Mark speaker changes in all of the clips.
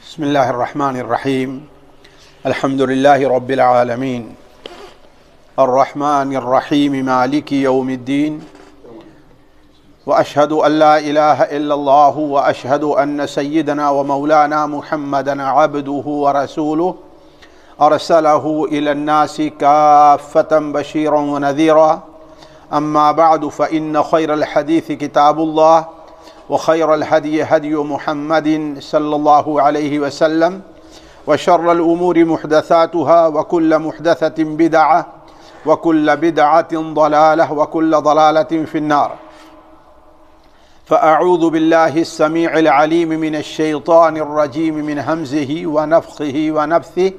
Speaker 1: بسم الله الرحمن الرحيم. الحمد لله رب العالمين الرحمن الرحيم مالك يوم الدين، وأشهد أن لا إله إلا الله، وأشهد أن سيدنا ومولانا محمدا عبده ورسوله أرسله إلى الناس كافة بشيرا ونذيرا. أما بعد، فإن خير الحديث كتاب الله، وخير الهدي هدي محمد صلى الله عليه وسلم، وشر الأمور محدثاتها، وكل محدثة بدعة، وكل بدعة ضلالة، وكل ضلالة في النار. فأعوذ بالله السميع العليم من الشيطان الرجيم من همزه ونفخه ونفثه.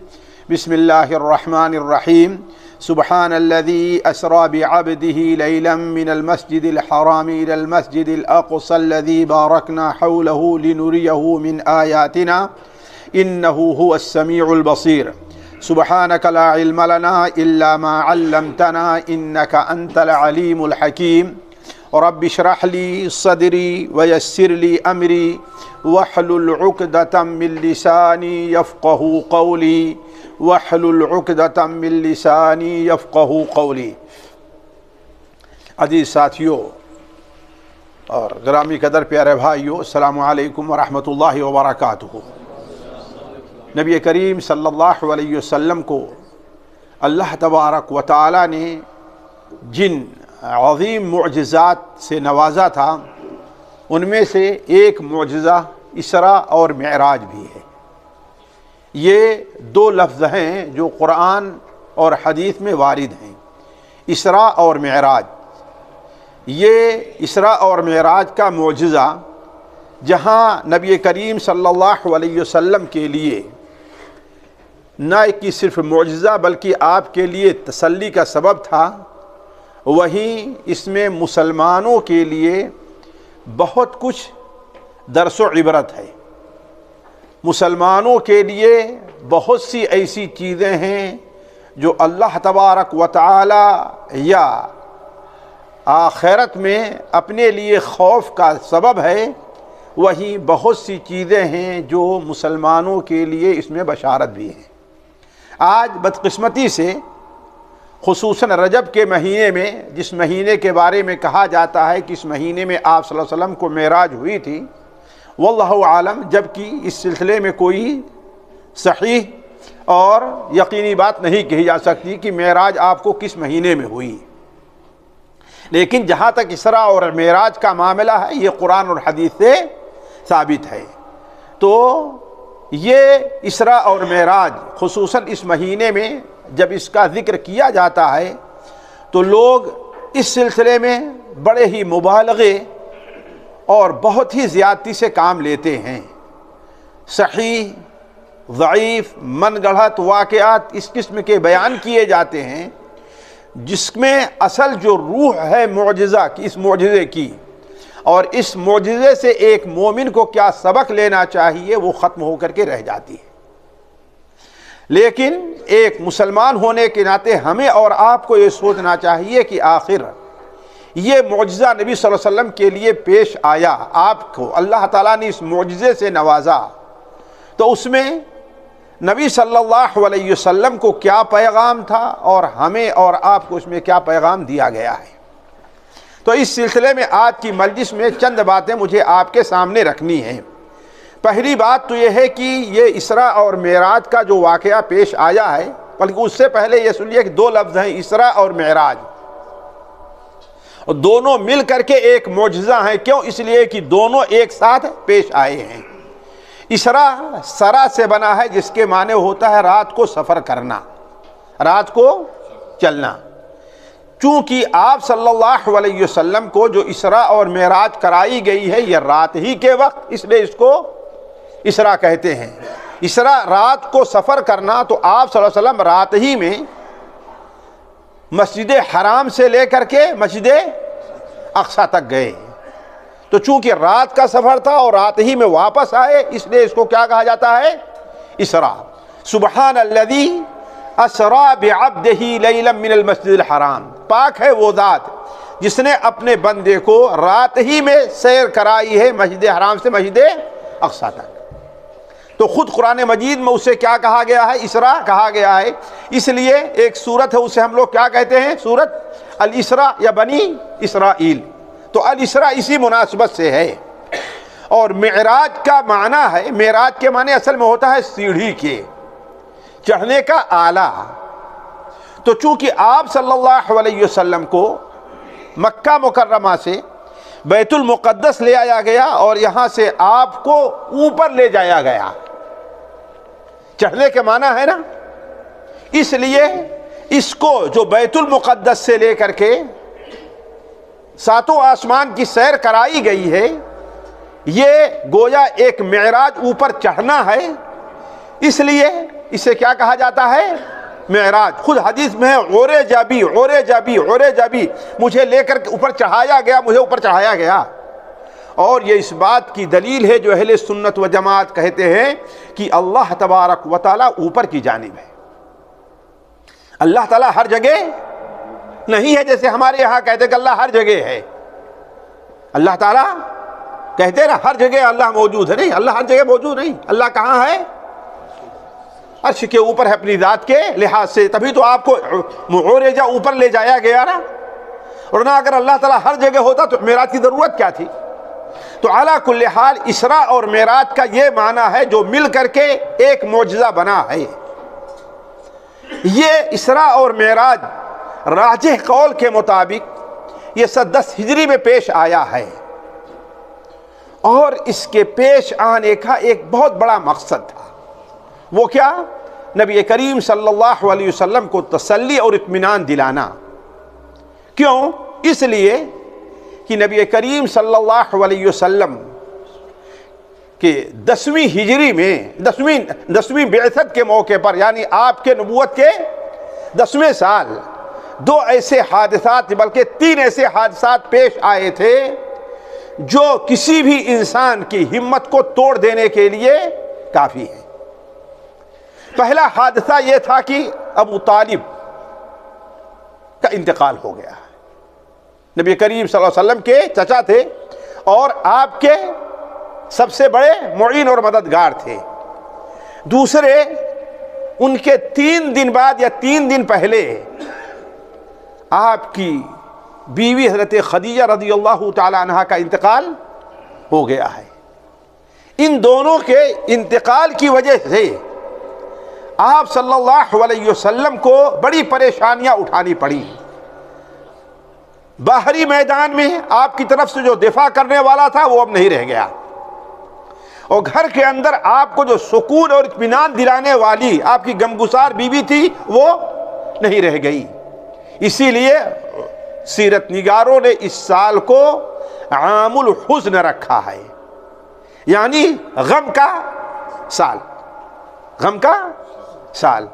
Speaker 1: بسم الله الرحمن الرحيم. سبحان الذي أسرى بعبده ليلا من المسجد الحرام إلى المسجد الأقصى الذي باركنا حوله لنريه من آياتنا إنه هو السميع البصير. سبحانك لا علم لنا إلا ما علمتنا إنك أنت العليم الحكيم. رب اشرح لي صدري ويسر لي أمري واحلل عقدة من لساني يفقه قولي واحلل عقدة من لساني يفقه قولي. عزیز ساتھیوں اور گرامی قدر پیارے بھائیوں، السلام علیکم ورحمۃ اللہ وبرکاتہ۔ نبی کریم صلی اللہ علیہ وسلم کو اللہ تبارک و تعالی نے جن عظیم معجزات سے نوازا تھا، ان میں سے ایک معجزہ اسراء اور معراج بھی ہے۔ یہ دو لفظ ہیں جو قرآن اور حدیث میں وارد ہیں، اسراء اور معراج۔ یہ اسراء اور معراج کا معجزہ جہاں نبی کریم صلی اللہ علیہ وسلم کے لیے نہ کہ صرف معجزہ بلکہ آپ کے لیے تسلی کا سبب تھا، وہیں اس میں مسلمانوں کے لیے بہت کچھ درس و عبرت ہے۔ مسلمانوں کے لیے بہت سی ایسی چیزیں ہیں جو اللہ تبارک و تعالی یا آخرت میں اپنے لیے خوف کا سبب ہے، وہیں بہت سی چیزیں ہیں جو مسلمانوں کے لیے اس میں بشارت بھی ہیں۔ آج بدقسمتی سے خصوصاً رجب کے مہینے میں، جس مہینے کے بارے میں کہا جاتا ہے کہ اس مہینے میں آپ صلی اللہ علیہ وسلم کو معراج ہوئی تھی، واللہ عالم، جبکہ اس سلسلے میں کوئی صحیح اور یقینی بات نہیں کہی جا سکتی کہ معراج آپ کو کس مہینے میں ہوئی، لیکن جہاں تک اسراء اور معراج کا معاملہ ہے یہ قرآن اور حدیث سے ثابت ہے۔ تو یہ اسراء اور معراج خصوصاً اس مہینے میں جب اس کا ذکر کیا جاتا ہے تو لوگ اس سلسلے میں بڑے ہی مبالغے اور بہت ہی زیادتی سے کام لیتے ہیں۔ صحیح، ضعیف، من گڑھت واقعات اس قسم کے بیان کیے جاتے ہیں جس میں اصل جو روح ہے معجزہ کی، اس معجزے کی، اور اس معجزے سے ایک مومن کو کیا سبق لینا چاہیے، وہ ختم ہو کر کے رہ جاتی ہے۔ لیکن ایک مسلمان ہونے کے ناطے ہمیں اور آپ کو یہ سوچنا چاہیے کہ آخر یہ معجزہ نبی صلی اللہ علیہ وسلم کے لیے پیش آیا، آپ کو اللہ تعالیٰ نے اس معجزے سے نوازا، تو اس میں نبی صلی اللہ علیہ وسلم کو کیا پیغام تھا اور ہمیں اور آپ کو اس میں کیا پیغام دیا گیا ہے۔ تو اس سلسلے میں آج کی مجلس میں چند باتیں مجھے آپ کے سامنے رکھنی ہیں۔ پہلی بات تو یہ ہے کہ یہ اسراء اور معراج کا جو واقعہ پیش آیا ہے، بلکہ اس سے پہلے یہ سنیے کہ دو لفظ ہیں، اسراء اور معراج، اور دونوں مل کر کے ایک معجزہ ہیں۔ کیوں؟ اس لیے کہ دونوں ایک ساتھ پیش آئے ہیں۔ اسراء سرا سے بنا ہے، جس کے معنی ہوتا ہے رات کو سفر کرنا، رات کو چلنا۔ چونکہ آپ صلی اللہ علیہ وسلم کو جو اسراء اور معراج کرائی گئی ہے یہ رات ہی کے وقت، اس لیے اس کو اسراء کہتے ہیں۔ اسراء رات کو سفر کرنا، تو آپ صلی اللہ علیہ وسلم رات ہی میں مسجد حرام سے لے کر کے مسجد اقصی تک گئے۔ تو چونکہ رات کا سفر تھا اور رات ہی میں واپس آئے، اس لیے اس کو کیا کہا جاتا ہے؟ اسراء۔ سبحان الذی اسری بعبدہ لیلا من المسجد الحرام، پاک ہے وہ ذات جس نے اپنے بندے کو رات ہی میں سیر کرائی ہے مسجد حرام سے مسجد اقصی تک۔ تو خود قرآن مجید میں اسے کیا کہا گیا ہے؟ اسراء کہا گیا ہے۔ اس لیے ایک سورت ہے اسے ہم لوگ کیا کہتے ہیں؟ سورت الاسراء یا بنی اسرائیل۔ تو الاسراء اسی مناسبت سے ہے۔ اور معراج کا معنی ہے، معراج کے معنی اصل میں ہوتا ہے سیڑھی کے چڑھنے کا آلہ۔ تو چونکہ آپ صلی اللہ علیہ وسلم کو مکہ مکرمہ سے بیت المقدس لے آیا گیا اور یہاں سے آپ کو اوپر لے جایا گیا، چڑھنے کے معنی ہے نا، اس لیے اس کو جو بیت المقدس سے لے کر کے ساتوں آسمان کی سیر کرائی گئی ہے، یہ گویا ایک معراج، اوپر چڑھنا ہے، اس لیے اسے کیا کہا جاتا ہے؟ معراج۔ خود حدیث میں ہے عورے جابی عورے جابی عورے جابی، مجھے لے کر اوپر چڑھایا گیا، مجھے اوپر چڑھایا گیا۔ اور یہ اس بات کی دلیل ہے جو اہل سنت و جماعت کہتے ہیں کہ اللہ تبارک و تعالیٰ اوپر کی جانب ہے۔ اللہ تعالیٰ ہر جگہ نہیں ہے، جیسے ہمارے یہاں کہتے کہ اللہ ہر جگہ ہے۔ اللہ تعالیٰ کہتے ہیں نا ہر جگہ اللہ موجود ہے، نہیں، اللہ ہر جگہ موجود نہیں۔ اللہ کہاں ہے؟ عرش کے اوپر ہے اپنی ذات کے لحاظ سے، تبھی تو آپ کو معرجہ اوپر لے جایا گیا نا، ورنہ اگر اللہ تعالیٰ ہر جگہ ہوتا تو معراج کی ضرورت کیا تھی؟ تو علی کل حال اسراء اور معراج کا یہ معنی ہے جو مل کر کے ایک معجزہ بنا ہے۔ یہ اسراء اور معراج راجح قول کے مطابق یہ 10 ہجری میں پیش آیا ہے، اور اس کے پیش آنے کا ایک بہت بڑا مقصد تھا۔ وہ کیا؟ نبی کریم صلی اللہ علیہ وسلم کو تسلی اور اطمینان دلانا۔ کیوں؟ اس لیے کہ نبی کریم صلی اللہ علیہ وسلم کہ 10ویں ہجری میں 10ویں بعثت کے موقع پر، یعنی آپ کے نبوت کے 10ویں سال، 2 ایسے حادثات بلکہ 3 ایسے حادثات پیش آئے تھے جو کسی بھی انسان کی ہمت کو توڑ دینے کے لیے کافی ہے۔ پہلا حادثہ یہ تھا کہ ابو طالب کا انتقال ہو گیا۔ نبی کریم صلی اللہ علیہ وسلم کے چچا تھے اور آپ کے سب سے بڑے معین اور مددگار تھے۔ دوسرے، ان کے 3 دن بعد یا 3 دن پہلے آپ کی بیوی حضرت خدیجہ رضی اللہ تعالی عنہا کا انتقال ہو گیا ہے۔ ان دونوں کے انتقال کی وجہ سے آپ صلی اللہ علیہ وسلم کو بڑی پریشانیاں اٹھانی پڑی۔ باہری میدان میں آپ کی طرف سے جو دفاع کرنے والا تھا وہ اب نہیں رہ گیا، اور گھر کے اندر آپ کو جو سکون اور اطمینان دلانے والی آپ کی غمگسار بیوی تھی وہ نہیں رہ گئی۔ اسی لیے سیرت نگاروں نے اس سال کو عام الحزن رکھا ہے، یعنی غم کا سال، غم کا سال۔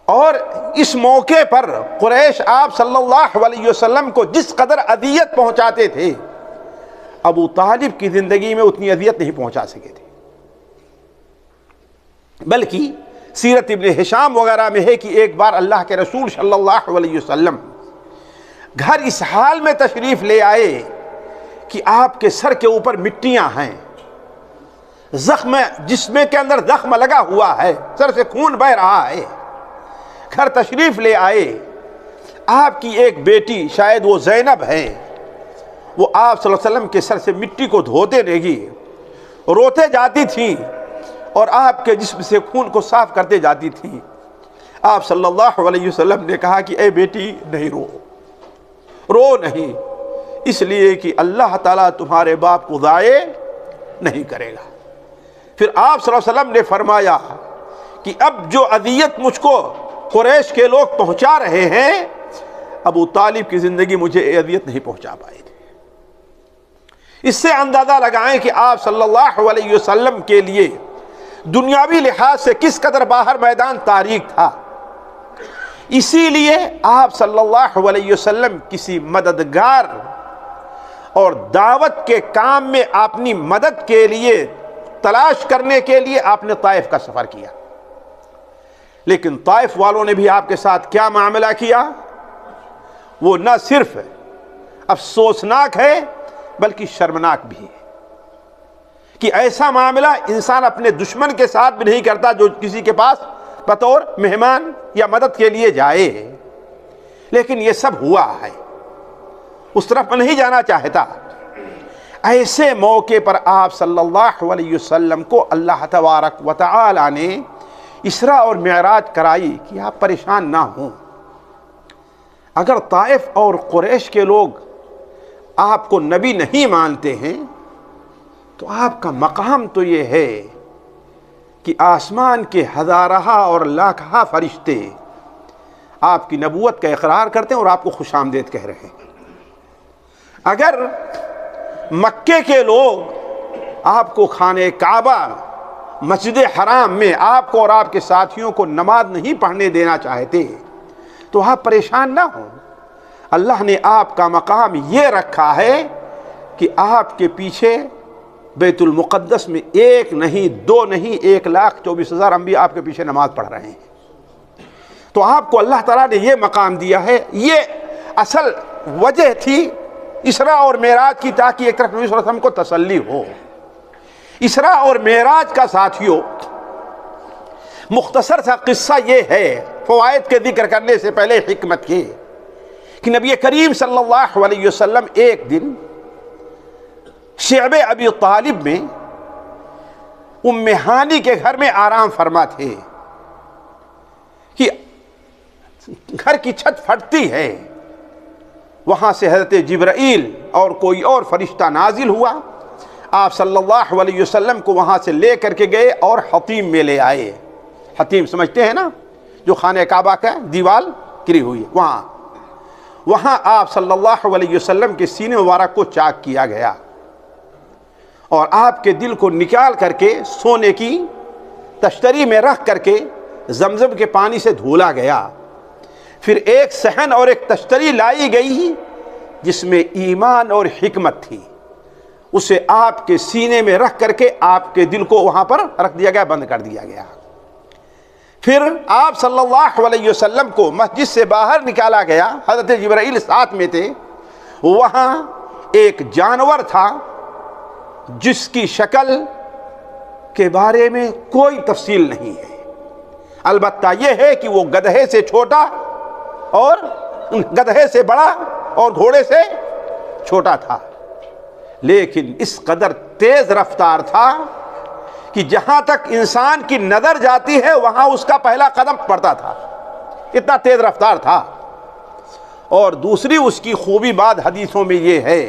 Speaker 1: اور اس موقع پر قریش آپ صلی اللہ علیہ وسلم کو جس قدر اذیت پہنچاتے تھے، ابو طالب کی زندگی میں اتنی اذیت نہیں پہنچا سکے تھے۔ بلکہ سیرت ابن ہشام وغیرہ میں ہے کہ ایک بار اللہ کے رسول صلی اللہ علیہ وسلم گھر اس حال میں تشریف لے آئے کہ آپ کے سر کے اوپر مٹیاں ہیں، زخم، جسم کے اندر زخم لگا ہوا ہے، سر سے خون بہ رہا ہے۔ گھر تشریف لے آئے، آپ کی ایک بیٹی، شاید وہ زینب ہے، وہ آپ صلی اللہ علیہ وسلم کے سر سے مٹی کو دھوتے لگی، روتے جاتی تھیں اور آپ کے جسم سے خون کو صاف کرتے جاتی تھیں۔ آپ صلی اللہ علیہ وسلم نے کہا کہ اے بیٹی نہیں رو نہیں، اس لیے کہ اللہ تعالیٰ تمہارے باپ کو ضائع نہیں کرے گا۔ پھر آپ صلی اللہ علیہ وسلم نے فرمایا کہ اب جو اذیت مجھ کو قریش کے لوگ پہنچا رہے ہیں، ابو طالب کی زندگی مجھے اذیت نہیں پہنچا پائی تھی۔ اس سے اندازہ لگائیں کہ آپ صلی اللہ علیہ وسلم کے لیے دنیاوی لحاظ سے کس قدر باہر میدان تاریک تھا۔ اسی لیے آپ صلی اللہ علیہ وسلم کسی مددگار اور دعوت کے کام میں اپنی مدد کے لیے تلاش کرنے کے لیے آپ نے طائف کا سفر کیا، لیکن طائف والوں نے بھی آپ کے ساتھ کیا معاملہ کیا؟ وہ نہ صرف افسوسناک ہے بلکہ شرمناک بھی ہے۔ کہ ایسا معاملہ انسان اپنے دشمن کے ساتھ بھی نہیں کرتا جو کسی کے پاس بطور مہمان یا مدد کے لیے جائے، لیکن یہ سب ہوا ہے، اس طرف میں نہیں جانا چاہتا۔ ایسے موقع پر آپ صلی اللہ علیہ وسلم کو اللہ تبارک و تعالی نے اسراء اور معراج کرائی کہ آپ پریشان نہ ہوں۔ اگر طائف اور قریش کے لوگ آپ کو نبی نہیں مانتے ہیں تو آپ کا مقام تو یہ ہے کہ آسمان کے ہزارہ اور لاکھہ فرشتے آپ کی نبوت کا اقرار کرتے ہیں اور آپ کو خوش آمدید کہہ رہے ہیں۔ اگر مکے کے لوگ آپ کو خانہ کعبہ مسجد حرام میں آپ کو اور آپ کے ساتھیوں کو نماز نہیں پڑھنے دینا چاہتے تو آپ پریشان نہ ہوں۔ اللہ نے آپ کا مقام یہ رکھا ہے کہ آپ کے پیچھے بیت المقدس میں ایک نہیں دو نہیں 1,24,000 انبیاء آپ کے پیچھے نماز پڑھ رہے ہیں۔ تو آپ کو اللہ تعالیٰ نے یہ مقام دیا ہے، یہ اصل وجہ تھی اسراء اور معراج کی، تاکہ ایک طرف نبی صلی اللہ علیہ وسلم کو تسلی ہو۔ اسراء اور معراج کا ساتھیوں مختصر سا قصہ یہ ہے، فوائد کے ذکر کرنے سے پہلے حکمت یہ کہ نبی کریم صلی اللہ علیہ وسلم ایک دن شعب ابی طالب میں ام ہانی کے گھر میں آرام فرما تھے کہ گھر کی چھت پھٹتی ہے، وہاں سے حضرت جبرائیل اور کوئی اور فرشتہ نازل ہوا، آپ صلی اللہ علیہ وسلم کو وہاں سے لے کر کے گئے اور حطیم میں لے آئے۔ حطیم سمجھتے ہیں نا، جو خانہ کعبہ کا دیوار گری ہوئی ہے، وہاں آپ صلی اللہ علیہ وسلم کے سینے مبارک کو چاک کیا گیا اور آپ کے دل کو نکال کر کے سونے کی تشتری میں رکھ کر کے زمزم کے پانی سے دھولا گیا۔ پھر ایک صحن اور ایک تشتری لائی گئی جس میں ایمان اور حکمت تھی، اسے آپ کے سینے میں رکھ کر کے آپ کے دل کو وہاں پر رکھ دیا گیا، بند کر دیا گیا۔ پھر آپ صلی اللہ علیہ وسلم کو مسجد سے باہر نکالا گیا، حضرت جبرائیل ساتھ میں تھے، وہاں ایک جانور تھا جس کی شکل کے بارے میں کوئی تفصیل نہیں ہے، البتہ یہ ہے کہ وہ گدھے سے چھوٹا اور گدھے سے بڑا اور گھوڑے سے چھوٹا تھا، لیکن اس قدر تیز رفتار تھا کہ جہاں تک انسان کی نظر جاتی ہے وہاں اس کا پہلا قدم پڑتا تھا، اتنا تیز رفتار تھا۔ اور دوسری اس کی خوبی بعد حدیثوں میں یہ ہے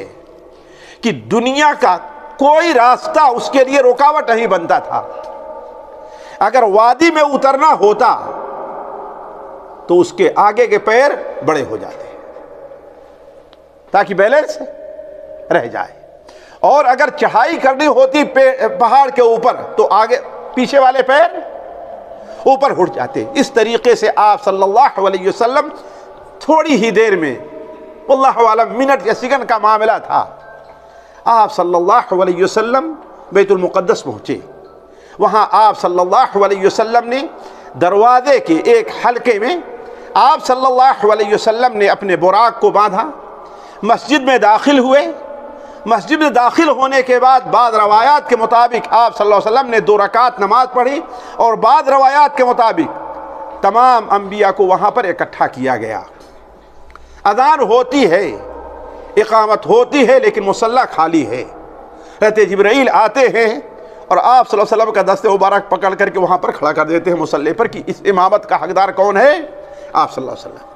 Speaker 1: کہ دنیا کا کوئی راستہ اس کے لیے رکاوٹ نہیں بنتا تھا۔ اگر وادی میں اترنا ہوتا تو اس کے آگے کے پیر بڑے ہو جاتے تاکہ بیلنس رہ جائے، اور اگر چڑھائی کرنی ہوتی پہاڑ کے اوپر تو آگے پیچھے والے پیر اوپر اٹھ جاتے۔ اس طریقے سے آپ صلی اللہ علیہ وسلم تھوڑی ہی دیر میں، اللہ عالم منٹ یا سیکنڈ کا معاملہ تھا، آپ صلی اللہ علیہ وسلم بیت المقدس پہنچے۔ وہاں آپ صلی اللہ علیہ وسلم نے دروازے کے ایک حلقے میں آپ صلی اللہ علیہ وسلم نے اپنے براق کو باندھا، مسجد میں داخل ہوئے۔ مسجد میں داخل ہونے کے بعد بعض روایات کے مطابق آپ صلی اللہ علیہ وسلم نے 2 رکعت نماز پڑھی، اور بعض روایات کے مطابق تمام انبیاء کو وہاں پر اکٹھا کیا گیا۔ اذان ہوتی ہے، اقامت ہوتی ہے، لیکن مصلی خالی ہے۔ حضرت جبرائیل آتے ہیں اور آپ صلی اللہ علیہ وسلم کا دست مبارک پکڑ کر کے وہاں پر کھڑا کر دیتے ہیں مصلی پر کہ اس امامت کا حقدار کون ہے؟ آپ صلی اللہ علیہ وسلم۔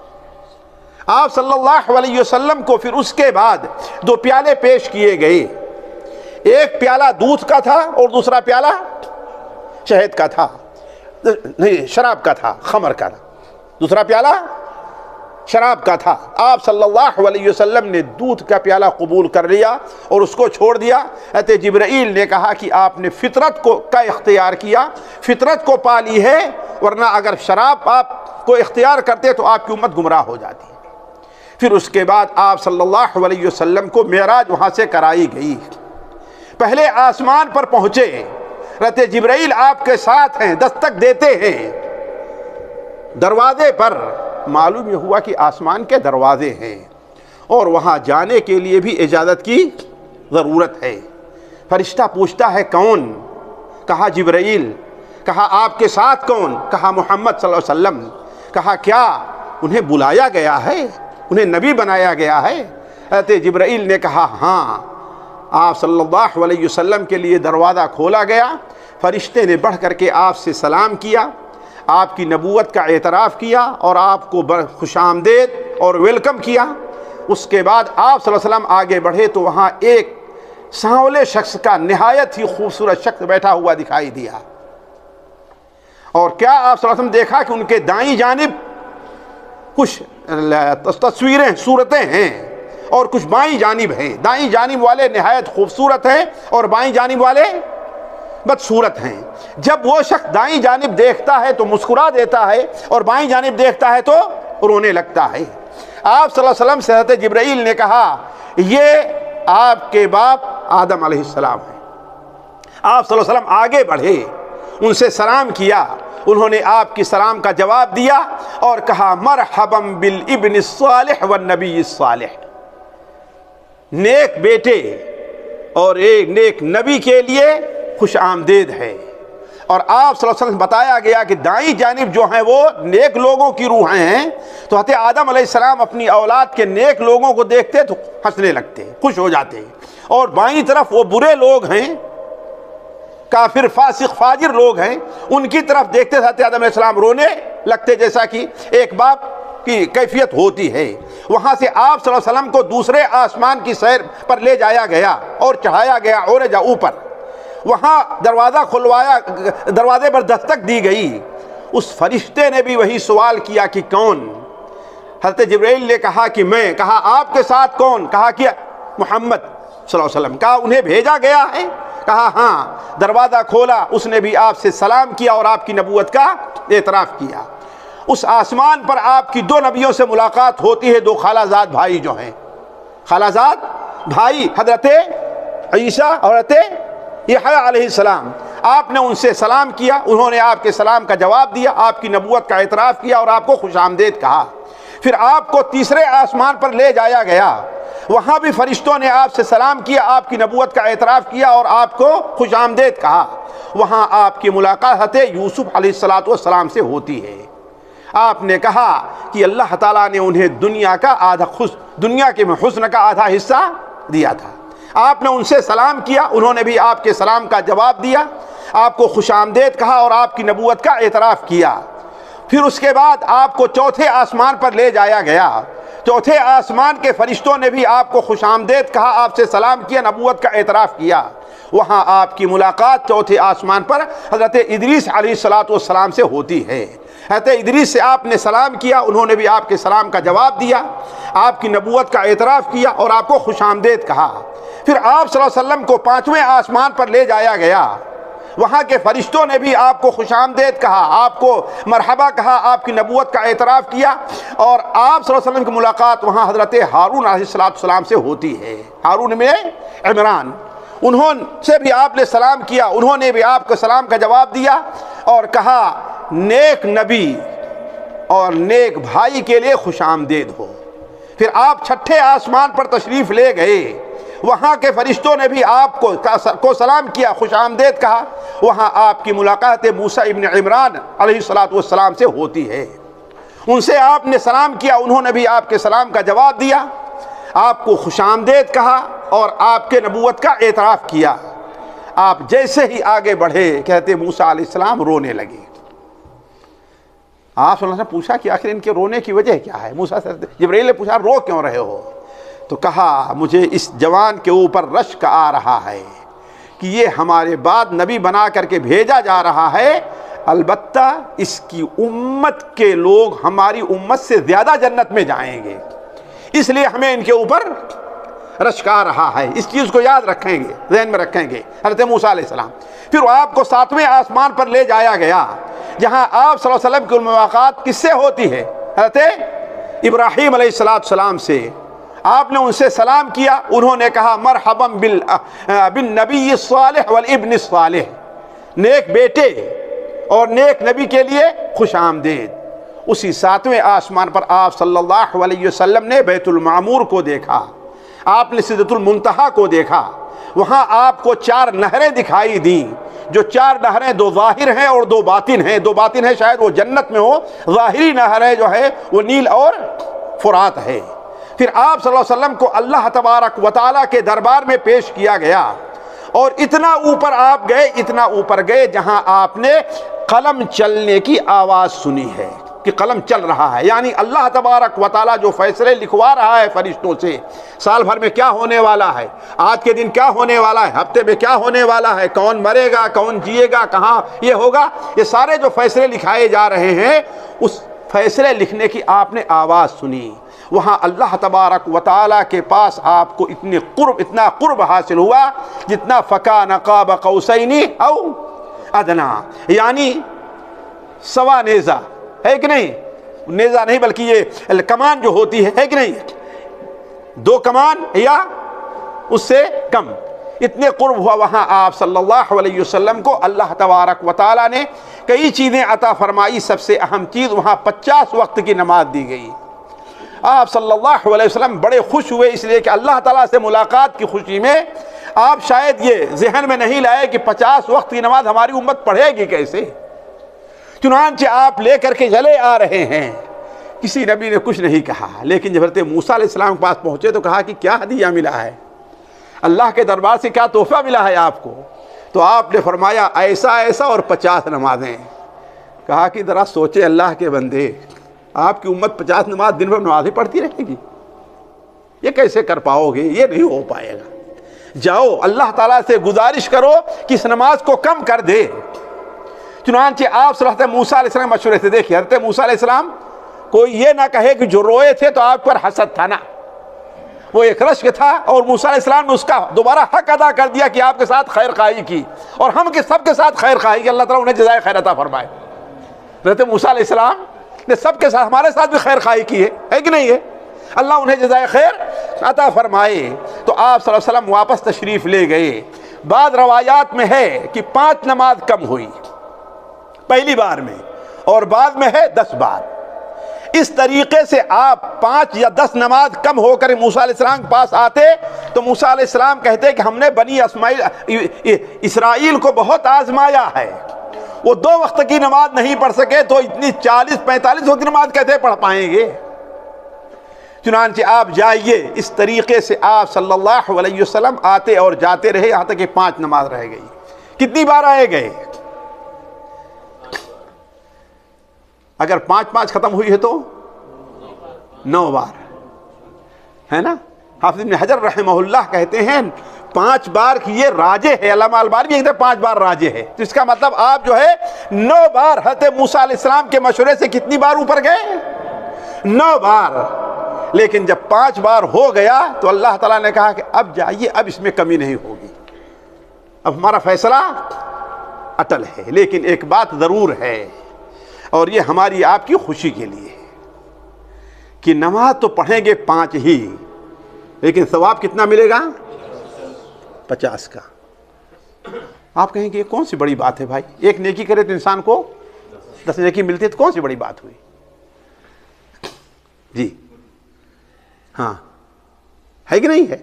Speaker 1: آپ صلی اللہ علیہ وسلم کو پھر اس کے بعد 2 پیالے پیش کیے گئے، ایک پیالہ دودھ کا تھا اور دوسرا پیالہ شہد کا تھا، نہیں شراب کا تھا، خمر کا تھا، دوسرا پیالہ شراب کا تھا۔ آپ صلی اللہ علیہ وسلم نے دودھ کا پیالہ قبول کر لیا اور اس کو چھوڑ دیا۔ حضرت جبرائیل نے کہا کہ آپ نے فطرت کا اختیار کیا، فطرت کو پا لی ہے، ورنہ اگر شراب آپ کو اختیار کرتے تو آپ کی امت گمراہ ہو جاتی۔ پھر اس کے بعد آپ صلی اللہ علیہ وسلم کو معراج وہاں سے کرائی گئی۔ پہلے آسمان پر پہنچے، حضرت جبرائیل آپ کے ساتھ ہیں، دستک دیتے ہیں دروازے پر۔ معلوم یہ ہوا کہ آسمان کے دروازے ہیں اور وہاں جانے کے لیے بھی اجازت کی ضرورت ہے۔ فرشتہ پوچھتا ہے کون؟ کہا جبرائیل۔ کہا آپ کے ساتھ کون؟ کہا محمد صلی اللہ علیہ وسلم۔ کہا کیا انہیں بلایا گیا ہے، انہیں نبی بنایا گیا ہے؟ حضرت جبرائیل نے کہا ہاں۔ آپ صلی اللہ علیہ وسلم کے لیے دروازہ کھولا گیا، فرشتے نے بڑھ کر کے آپ سے سلام کیا، آپ کی نبوت کا اعتراف کیا اور آپ کو خوش آمدید اور ویلکم کیا۔ اس کے بعد آپ صلی اللہ علیہ وسلم آگے بڑھے تو وہاں ایک سانولے شخص کا نہایت ہی خوبصورت شخص بیٹھا ہوا دکھائی دیا، اور کیا آپ صلی اللہ علیہ وسلم دیکھا کہ ان کے دائیں جانب کچھ تصویریں، صورتیں ہیں اور کچھ بائیں جانب ہیں۔ دائیں جانب والے نہایت خوبصورت ہیں اور بائیں جانب والے بدصورت ہیں۔ جب وہ شخص دائیں جانب دیکھتا ہے تو مسکرا دیتا ہے اور بائیں جانب دیکھتا ہے تو رونے لگتا ہے۔ آپ صلی اللہ علیہ وسلم سے حضرت جبرائیل نے کہا یہ آپ کے باپ آدم علیہ السلام ہیں۔ آپ صلی اللہ علیہ وسلم آگے بڑھے، ان سے سلام کیا، انہوں نے آپ کی سلام کا جواب دیا اور کہا مرحبا بالابن الصالح والنبی الصالح، نیک بیٹے اور ایک نیک نبی کے لیے خوش آمدید ہے۔ اور آپ صلی اللہ علیہ وسلم بتایا گیا کہ دائیں جانب جو ہیں وہ نیک لوگوں کی روحیں ہیں، تو حضرت آدم علیہ السلام اپنی اولاد کے نیک لوگوں کو دیکھتے تو ہنسنے لگتے، خوش ہو جاتے، اور بائیں طرف وہ برے لوگ ہیں، کافر فاسق فاجر لوگ ہیں، ان کی طرف دیکھتے حضرت آدم علیہ السلام رونے لگتے، جیسا کہ ایک باپ کی کیفیت ہوتی ہے۔ وہاں سے آپ صلی اللہ علیہ وسلم کو دوسرے آسمان کی سیر پر لے جایا گیا اور چڑھایا گیا عرج اوپر۔ وہاں دروازہ کھلوایا، دروازے پر دستک دی گئی، اس فرشتے نے بھی وہی سوال کیا کہ کون؟ حضرت جبرائیل نے کہا کہ میں۔ کہا آپ کے ساتھ کون؟ کہا کہ محمد صلی اللہ علیہ وسلم۔ کہا انہیں بھیجا گیا ہے؟ کہا ہاں۔ دروازہ کھولا، اس نے بھی آپ سے سلام کیا اور آپ کی نبوت کا اعتراف کیا۔ اس آسمان پر آپ کی دو نبیوں سے ملاقات ہوتی ہے، دو خالہ زاد بھائی جو ہیں، خالہ زاد بھائی حضرت عیسیٰ اور حضرت یحییٰ علیہ السلام۔ آپ نے ان سے سلام کیا، انہوں نے آپ کے سلام کا جواب دیا، آپ کی نبوت کا اعتراف کیا اور آپ کو خوش آمدید کہا۔ پھر آپ کو تیسرے آسمان پر لے جایا گیا، وہاں بھی فرشتوں نے آپ سے سلام کیا، آپ کی نبوت کا اعتراف کیا اور آپ کو خوش آمدید کہا۔ وہاں آپ کی ملاقات حضرت یوسف علیہ السلام سے ہوتی ہے۔ آپ نے کہا کہ اللہ تعالیٰ نے انہیں دنیا کے حسن کا آدھا حصہ دیا تھا۔ آپ نے ان سے سلام کیا، انہوں نے بھی آپ کے سلام کا جواب دیا، آپ کو خوش آمدید کہا اور آپ کی نبوت کا اعتراف کیا۔ پھر اس کے بعد آپ کو چوتھے آسمان پر لے جایا گیا، چوتھے آسمان کے فرشتوں نے بھی آپ کو خوش آمدید کہا، آپ سے سلام کیا، نبوت کا اعتراف کیا۔ وہاں آپ کی ملاقات چوتھے آسمان پر حضرت ادریس علیہ السلام سے ہوتی ہے۔ حضرت ادریس سے آپ نے سلام کیا، انہوں نے بھی آپ کے سلام کا جواب دیا، آپ کی نبوت کا اعتراف کیا اور آپ کو خوش آمدید کہا۔ پھر آپ صلی اللہ علیہ وسلم کو پانچویں آسمان پر لے جایا گیا، وہاں کے فرشتوں نے بھی آپ کو خوش آمدید کہا، آپ کو مرحبا کہا، آپ کی نبوت کا اعتراف کیا، اور آپ صلی اللہ علیہ وسلم کی ملاقات وہاں حضرت ہارون علیہ السلام سے ہوتی ہے، ہارون میں عمران۔ انہوں سے بھی آپ نے سلام کیا، انہوں نے بھی آپ کو سلام کا جواب دیا اور کہا نیک نبی اور نیک بھائی کے لیے خوش آمدید ہو۔ پھر آپ چھٹے آسمان پر تشریف لے گئے، وہاں کے فرشتوں نے بھی آپ کو سلام کیا، خوش آمدید کہا، وہاں آپ کی ملاقات موسیٰ ابن عمران علیہ السلام سے ہوتی ہے۔ ان سے آپ نے سلام کیا، انہوں نے بھی آپ کے سلام کا جواب دیا، آپ کو خوش آمدید کہا اور آپ کے نبوت کا اعتراف کیا۔ آپ جیسے ہی آگے بڑھے کہتے موسیٰ علیہ السلام رونے لگے۔ آپ صلی اللہ علیہ وسلم پوچھا کہ آخر ان کے رونے کی وجہ کیا ہے؟ موسیٰ سے جبرائیل نے پوچھا رو کیوں رہے ہو؟ تو کہا مجھے اس جوان کے اوپر رشک آ رہا ہے کہ یہ ہمارے بعد نبی بنا کر کے بھیجا جا رہا ہے، البتہ اس کی امت کے لوگ ہماری امت سے زیادہ جنت میں جائیں گے، اس لیے ہمیں ان کے اوپر رشک آ رہا ہے۔ اس چیز کو یاد رکھیں گے، ذہن میں رکھیں گے حضرت موسیٰ علیہ السلام۔ پھر آپ کو ساتویں آسمان پر لے جایا گیا، جہاں آپ صلی اللہ علیہ وسلم کی ملاقات کس سے ہوتی ہے؟ حضرت ابراہیم علیہ السلام سے۔ آپ نے ان سے سلام کیا، انہوں نے کہا مرحبا بالنبی الصالح والابن الصالح، نیک بیٹے اور نیک نبی کے لیے خوش آمدید۔ اسی ساتویں آسمان پر آپ صلی اللہ علیہ وسلم نے بیت المعمور کو دیکھا، آپ نے سدرۃ المنتہا کو دیکھا، وہاں آپ کو 4 نہریں دکھائی دیں، جو 4 نہریں 2 ظاہر ہیں اور 2 باطن ہیں. 2 باطن ہے شاید وہ جنت میں ہو، ظاہری نہریں جو ہے وہ نیل اور فرات ہے. پھر آپ صلی اللہ علیہ وسلم کو اللہ تبارک و تعالیٰ کے دربار میں پیش کیا گیا، اور اتنا اوپر آپ گئے، اتنا اوپر گئے جہاں آپ نے قلم چلنے کی آواز سنی ہے کہ قلم چل رہا ہے. یعنی اللہ تبارک و تعالیٰ جو فیصلے لکھوا رہا ہے فرشتوں سے، سال بھر میں کیا ہونے والا ہے، آج کے دن کیا ہونے والا ہے، ہفتے میں کیا ہونے والا ہے، کون مرے گا، کون جیے گا، کہاں یہ ہوگا، یہ سارے جو فیصلے لکھائے جا رہے ہیں، اس فیصلے لکھنے کی آپ نے آواز سنی. وہاں اللہ تبارک و تعالیٰ کے پاس آپ کو اتنا قرب حاصل ہوا جتنا فکان قاب قوسین او ادنا، یعنی سوا نیزہ ہے کہ نہیں، نیزہ نہیں بلکہ یہ کمان جو ہوتی ہے کہ نہیں، 2 کمان یا اس سے کم، اتنے قرب ہوا. وہاں آپ صلی اللہ علیہ وسلم کو اللہ تبارک و تعالیٰ نے کئی چیزیں عطا فرمائی. سب سے اہم چیز وہاں 50 وقت کی نماز دی گئی. آپ صلی اللہ علیہ وسلم بڑے خوش ہوئے، اس لیے کہ اللہ تعالیٰ سے ملاقات کی خوشی میں آپ شاید یہ ذہن میں نہیں لائے کہ 50 وقت کی نماز ہماری امت پڑھے گی کیسے. چنانچہ آپ لے کر کے چلے آ رہے ہیں. کسی نبی نے کچھ نہیں کہا، لیکن جب حضرت موسیٰ علیہ السلام کے پاس پہنچے تو کہا کہ کیا ہدیہ ملا ہے، اللہ کے دربار سے کیا تحفہ ملا ہے آپ کو. تو آپ نے فرمایا ایسا ایسا اور 50 نمازیں. کہا کہ ذرا سوچے اللہ کے بندے، آپ کی امت 50 نماز دن بھر نماز ہی پڑھتی رہے گی، یہ کیسے کر پاؤ گے، یہ نہیں ہو پائے گا. جاؤ اللہ تعالیٰ سے گزارش کرو کہ اس نماز کو کم کر دے. چنانچہ آپ صلی اللہ علیہ موسیٰ علیہ السلام مشورے سے، دیکھیے حضرت موسیٰ علیہ السلام کوئی یہ نہ کہے کہ جو روئے تھے تو آپ پر حسد تھا، نا، وہ ایک رشک تھا، اور موسیٰ علیہ السلام نے اس کا دوبارہ حق ادا کر دیا کہ آپ کے ساتھ خیر خواہی کی، اور ہم کے سب کے ساتھ خیر خواہی کی. اللہ تعالیٰ انہیں جزائے خیر عطا فرمائے. حضرت موسیٰ علیہ السلام نے سب کے ساتھ، ہمارے ساتھ بھی خیر خواہی کی ہے کہ نہیں ہے، اللہ انہیں جزائے خیر عطا فرمائے. تو آپ صلی اللہ علیہ وسلم واپس تشریف لے گئے. بعض روایات میں ہے کہ 5 نماز کم ہوئی پہلی بار میں، اور بعد میں ہے 10 بار. اس طریقے سے آپ 5 یا 10 نماز کم ہو کر موسیٰ علیہ السلام کے پاس آتے تو موسیٰ علیہ السلام کہتے کہ ہم نے بنی اسرائیل کو بہت آزمایا ہے، وہ 2 وقت کی نماز نہیں پڑھ سکے تو اتنی 40-45 وقت کی نماز کیسے پڑھ پائیں گے. چنانچہ آپ جائیے. اس طریقے سے آپ صلی اللہ علیہ وسلم آتے اور جاتے رہے، یہاں تک کہ 5 نماز رہ گئی. کتنی بار آئے گئے؟ اگر 5 ختم ہوئی ہے تو 9 بار ہے نا. حافظ ابن حجر رحمہ اللہ کہتے ہیں 5 بار کی یہ راجح ہے. علامہ البانی بھی کہتے ہیں 5 بار راجح ہے. تو اس کا مطلب آپ جو ہے 9 بار حضرت موسیٰ علیہ السلام کے مشورے سے کتنی بار اوپر گئے؟ 9 بار. لیکن جب 5 بار ہو گیا تو اللہ تعالیٰ نے کہا کہ اب جائیے، اب اس میں کمی نہیں ہوگی، اب ہمارا فیصلہ اٹل ہے. لیکن ایک بات ضرور ہے، اور یہ ہماری آپ کی خوشی کے لیے ہے کہ نماز تو پڑھیں گے 5 ہی، لیکن ثواب کتنا ملے گا؟ 50 کا. آپ کہیں گے یہ کون سی بڑی بات ہے بھائی، ایک نیکی کرے تو انسان کو 10 نیکی ملتی ہے، تو کون سی بڑی بات ہوئی؟ جی ہاں، ہے کہ نہیں ہے؟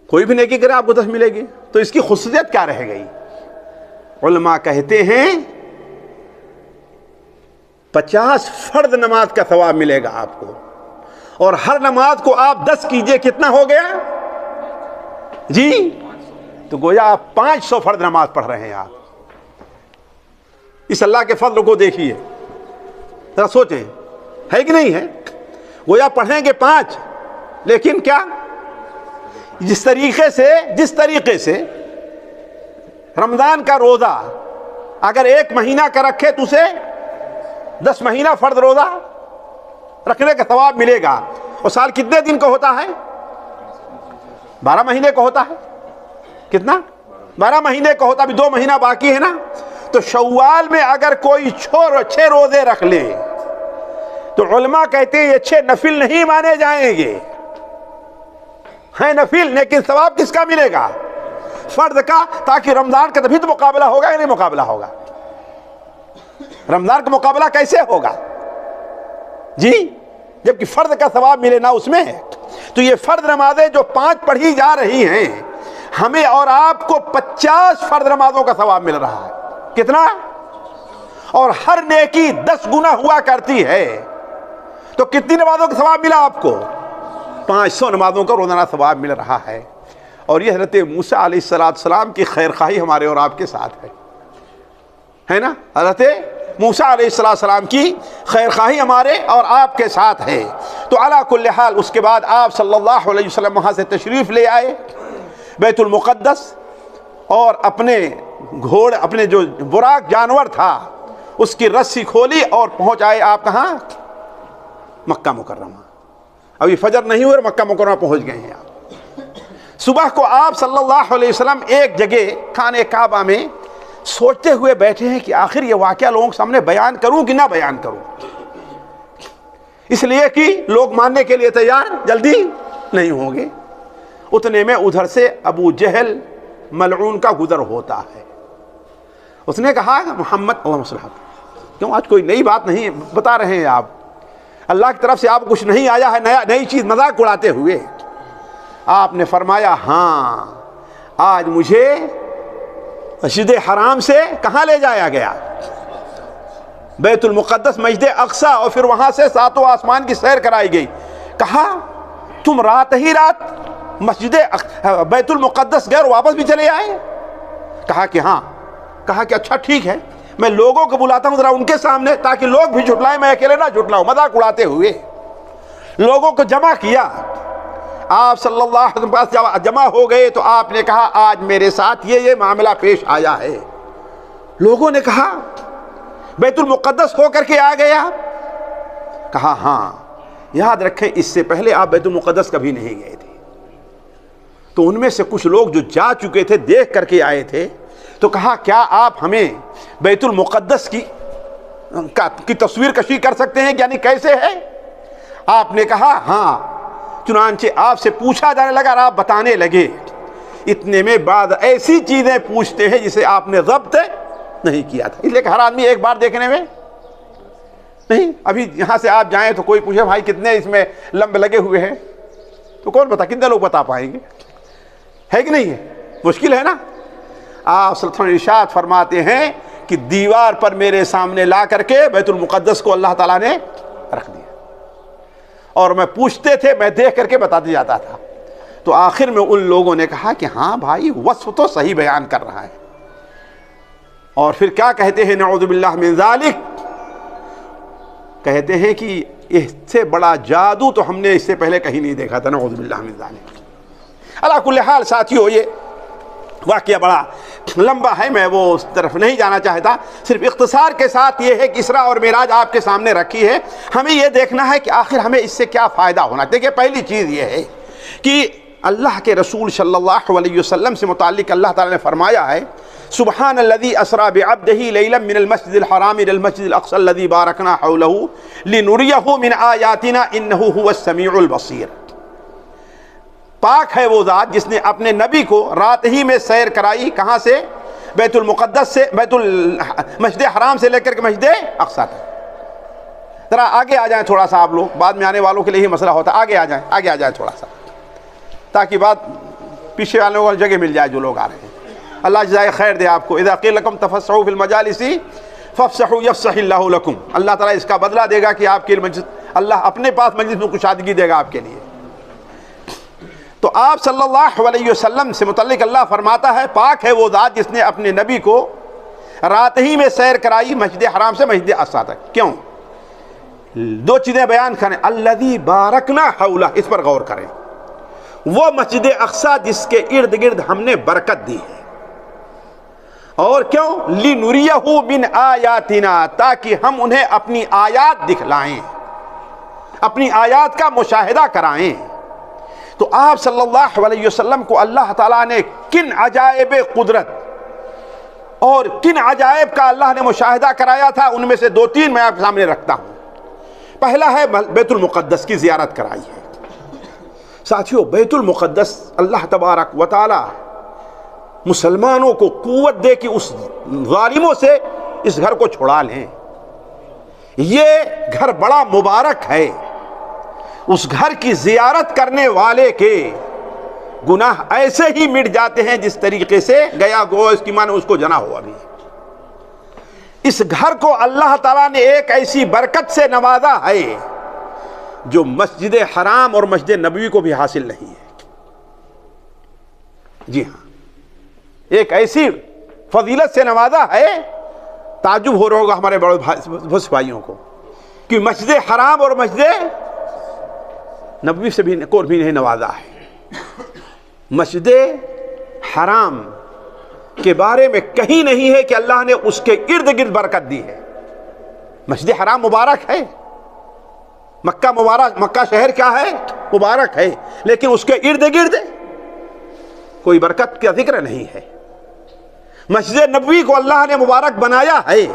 Speaker 1: کوئی بھی نیکی کرے آپ کو 10 ملے گی، تو اس کی خصوصیت کیا رہ گئی؟ علماء کہتے ہیں 50 فرض نماز کا ثواب ملے گا آپ کو، اور ہر نماز کو آپ 10 کیجئے، کتنا ہو گیا جی؟ تو گویا آپ 500 فرض نماز پڑھ رہے ہیں. آپ اس اللہ کے فضل کو دیکھیے، ذرا سوچیں، ہے کہ نہیں ہے؟ گویا پڑھیں گے 5، لیکن کیا جس طریقے سے رمضان کا روزہ اگر 1 مہینہ کا رکھے تو اسے 10 مہینہ فرض روزہ رکھنے کا ثواب ملے گا. اور سال کتنے دن کا ہوتا ہے؟ 12 مہینے کا ہوتا ہے. کتنا؟ 12 مہینے کا ہوتا. ابھی 2 مہینہ باقی ہے نا. تو شوال میں اگر کوئی 6 روزے رکھ لے تو علماء کہتے ہیں یہ 6 نفل نہیں مانے جائیں گے، ہیں نفل، لیکن ثواب کس کا ملے گا؟ فرض کا. تاکہ رمضان کا تبھی تو مقابلہ ہوگا یا نہیں مقابلہ ہوگا؟ رمضان کا مقابلہ کیسے ہوگا جی جبکہ فرض کا ثواب ملے نا اس میں. تو یہ فرض نمازیں جو 5 پڑھی جا رہی ہیں، ہمیں اور آپ کو 50 فرض نمازوں کا ثواب مل رہا ہے. کتنا؟ اور ہر نیکی 10 گنا ہوا کرتی ہے. تو کتنی نمازوں کا ثواب ملا آپ کو؟ 500 نمازوں کا روزانہ ثواب مل رہا ہے. اور یہ حضرت موسیٰ علیہ السلام کی خیر خواہی ہمارے اور آپ کے ساتھ ہے نا. حضرت موسیٰ علیہ السلام کی خیر خواہی ہمارے اور آپ کے ساتھ ہے. تو علی کل حال اس کے بعد آپ صلی اللہ علیہ وسلم وہاں سے تشریف لے آئے بیت المقدس، اور اپنے جو براق جانور تھا اس کی رسی کھولی اور پہنچ آئے آپ کہاں؟ مکہ مکرمہ. ابھی فجر نہیں ہوئے اور مکہ مکرمہ پہنچ گئے ہیں آپ. صبح کو آپ صلی اللہ علیہ وسلم ایک جگہ خانہ کعبہ میں سوچتے ہوئے بیٹھے ہیں کہ آخر یہ واقعہ لوگوں کے سامنے بیان کروں کہ نہ بیان کروں، اس لیے کہ لوگ ماننے کے لیے تیار جلدی نہیں ہوں گے. اتنے میں ادھر سے ابو جہل ملعون کا گزر ہوتا ہے. اس نے کہا محمد اللہم صلی اللہ علیہ وسلم، کیوں آج کوئی نئی بات نہیں بتا رہے ہیں آپ؟ اللہ کی طرف سے آپ کچھ نہیں آیا ہے نئی چیز مذاق اڑاتے ہوئے؟ آپ نے فرمایا ہاں، آج مجھے مسجد حرام سے کہاں لے جایا گیا؟ بیت المقدس، مسجد اقصی، اور پھر وہاں سے 7 آسمان کی سیر کرائی گئی. کہا تم رات مسجد بیت المقدس گئے اور واپس بھی چلے آئے؟ کہا کہ ہاں. کہا کہ اچھا ٹھیک ہے، میں لوگوں کو بلاتا ہوں ذرا ان کے سامنے تاکہ لوگ بھی جھٹلائیں، میں اکیلے نہ جھٹلاؤں. مذاق اڑاتے ہوئے لوگوں کو جمع کیا. آپ صلی اللہ علیہ وسلم پاس جمع ہو گئے تو آپ نے کہا آج میرے ساتھ یہ معاملہ پیش آیا ہے. لوگوں نے کہا بیت المقدس ہو کر کے آ گیا؟ کہا ہاں. یاد رکھیں اس سے پہلے آپ بیت المقدس کبھی نہیں گئے تھے. تو ان میں سے کچھ لوگ جو جا چکے تھے دیکھ کر کے آئے تھے، تو کہا کیا آپ ہمیں بیت المقدس کی تصویر کشی کر سکتے ہیں، یعنی کیسے ہے؟ آپ نے کہا ہاں. چنانچہ آپ سے پوچھا جانے لگا اور آپ بتانے لگے. اتنے میں بعد ایسی چیزیں پوچھتے ہیں جسے آپ نے ضبط نہیں کیا تھا، اس لیے کہ ہر آدمی ایک بار دیکھنے میں نہیں. ابھی یہاں سے آپ جائیں تو کوئی پوچھے بھائی کتنے اس میں لمب لگے ہوئے ہیں، تو کون بتا، کتنے لوگ بتا پائیں گے؟ ہے کہ نہیں ہے؟ مشکل ہے نا. آپ صلی اللہ علیہ وسلم ارشاد فرماتے ہیں کہ دیوار پر میرے سامنے لا کر کے بیت المقدس کو اللہ تعالیٰ نے رکھ دیا، اور میں پوچھتے تھے، میں دیکھ کر کے بتا دیا جاتا تھا. تو آخر میں ان لوگوں نے کہا کہ ہاں بھائی وصف تو صحیح بیان کر رہا ہے. اور پھر کیا کہتے ہیں؟ نعوذ باللہ من ذالک، کہتے ہیں کہ اس سے بڑا جادو تو ہم نے اس سے پہلے کہیں نہیں دیکھا تھا. نعوذ باللہ من ذالک. علی کل حال ساتھیو، یہ واقعہ بڑا لمبا ہے، میں وہ اس طرف نہیں جانا چاہتا. صرف اختصار کے ساتھ یہ ہے کہ اسراء اور معراج آپ کے سامنے رکھی ہے. ہمیں یہ دیکھنا ہے کہ آخر ہمیں اس سے کیا فائدہ ہونا. دیکھیں پہلی چیز یہ ہے کہ اللہ کے رسول صلی اللہ علیہ وسلم سے متعلق اللہ تعالیٰ نے فرمایا ہے سبحان الذی اسری بعبدہ لیلا من المسجد الحرام الى المسجد الاقصى الذی بارکنا حولہ لنریہ من آیاتنا انہ هو السمیع البصیر. پاک ہے وہ ذات جس نے اپنے نبی کو رات ہی میں سیر کرائی. کہاں سے؟ بیت المقدس سے، مسجد حرام سے لے کر کے مسجد اقصی تک. ذرا آگے آ جائیں تھوڑا سا، آپ لوگ بعد میں آنے والوں کے لیے ہی مسئلہ ہوتا ہے. آگے آ جائیں تھوڑا سا، تاکہ بات پیچھے والوں کو جگہ مل جائے جو لوگ آ رہے ہیں. اللہ جزائے خیر دے آپ کو. اذا قیل لکم تفسحوا فی المجالس فافسحوا یفسح اللہ لکم. اللہ تعالیٰ اس کا بدلہ دے گا کہ آپ کے مجلس، اللہ اپنے پاس مجلس میں کشادگی دے گا آپ کے لیے. تو آپ صلی اللہ علیہ وسلم سے متعلق اللہ فرماتا ہے پاک ہے وہ ذات جس نے اپنے نبی کو رات ہی میں سیر کرائی مسجد حرام سے مسجد اقصی تک. کیوں؟ دو چیزیں بیان کریں. الذی بارکنا حولہ، اس پر غور کریں. وہ مسجد اقصی جس کے ارد گرد ہم نے برکت دی ہے. اور کیوں؟ لنریہ من آیاتنا، تاکہ ہم انہیں اپنی آیات دکھلائیں، اپنی آیات کا مشاہدہ کرائیں. تو آپ صلی اللہ علیہ وسلم کو اللہ تعالیٰ نے کن عجائب قدرت اور کن عجائب کا اللہ نے مشاہدہ کرایا تھا، ان میں سے 2-3 میں آپ کے سامنے رکھتا ہوں. پہلا ہے بیت المقدس کی زیارت کرائی ہے. ساتھیو بیت المقدس اللہ تبارک و تعالی مسلمانوں کو قوت دے کہ اس ظالموں سے اس گھر کو چھڑا لیں. یہ گھر بڑا مبارک ہے. اس گھر کی زیارت کرنے والے کے گناہ ایسے ہی مٹ جاتے ہیں جس طریقے سے گیا گو اس کی معنی اس کو جنا ہوا بھی. اس گھر کو اللہ تعالیٰ نے ایک ایسی برکت سے نوازا ہے جو مسجد حرام اور مسجد نبوی کو بھی حاصل نہیں ہے. جی ہاں، ایک ایسی فضیلت سے نوازا ہے، تعجب ہو رہا ہوگا ہمارے بڑے بھائیوں کو کہ مسجد حرام اور مسجد نبوی سے بھی کو بھی نہیں نوازا ہے. مسجد حرام کے بارے میں کہیں نہیں ہے کہ اللہ نے اس کے ارد گرد برکت دی ہے. مسجد حرام مبارک ہے، مکہ مبارک، مکہ شہر کیا ہے؟ مبارک ہے، لیکن اس کے ارد گرد کوئی برکت کا ذکر نہیں ہے. مسجد نبوی کو اللہ نے مبارک بنایا ہے.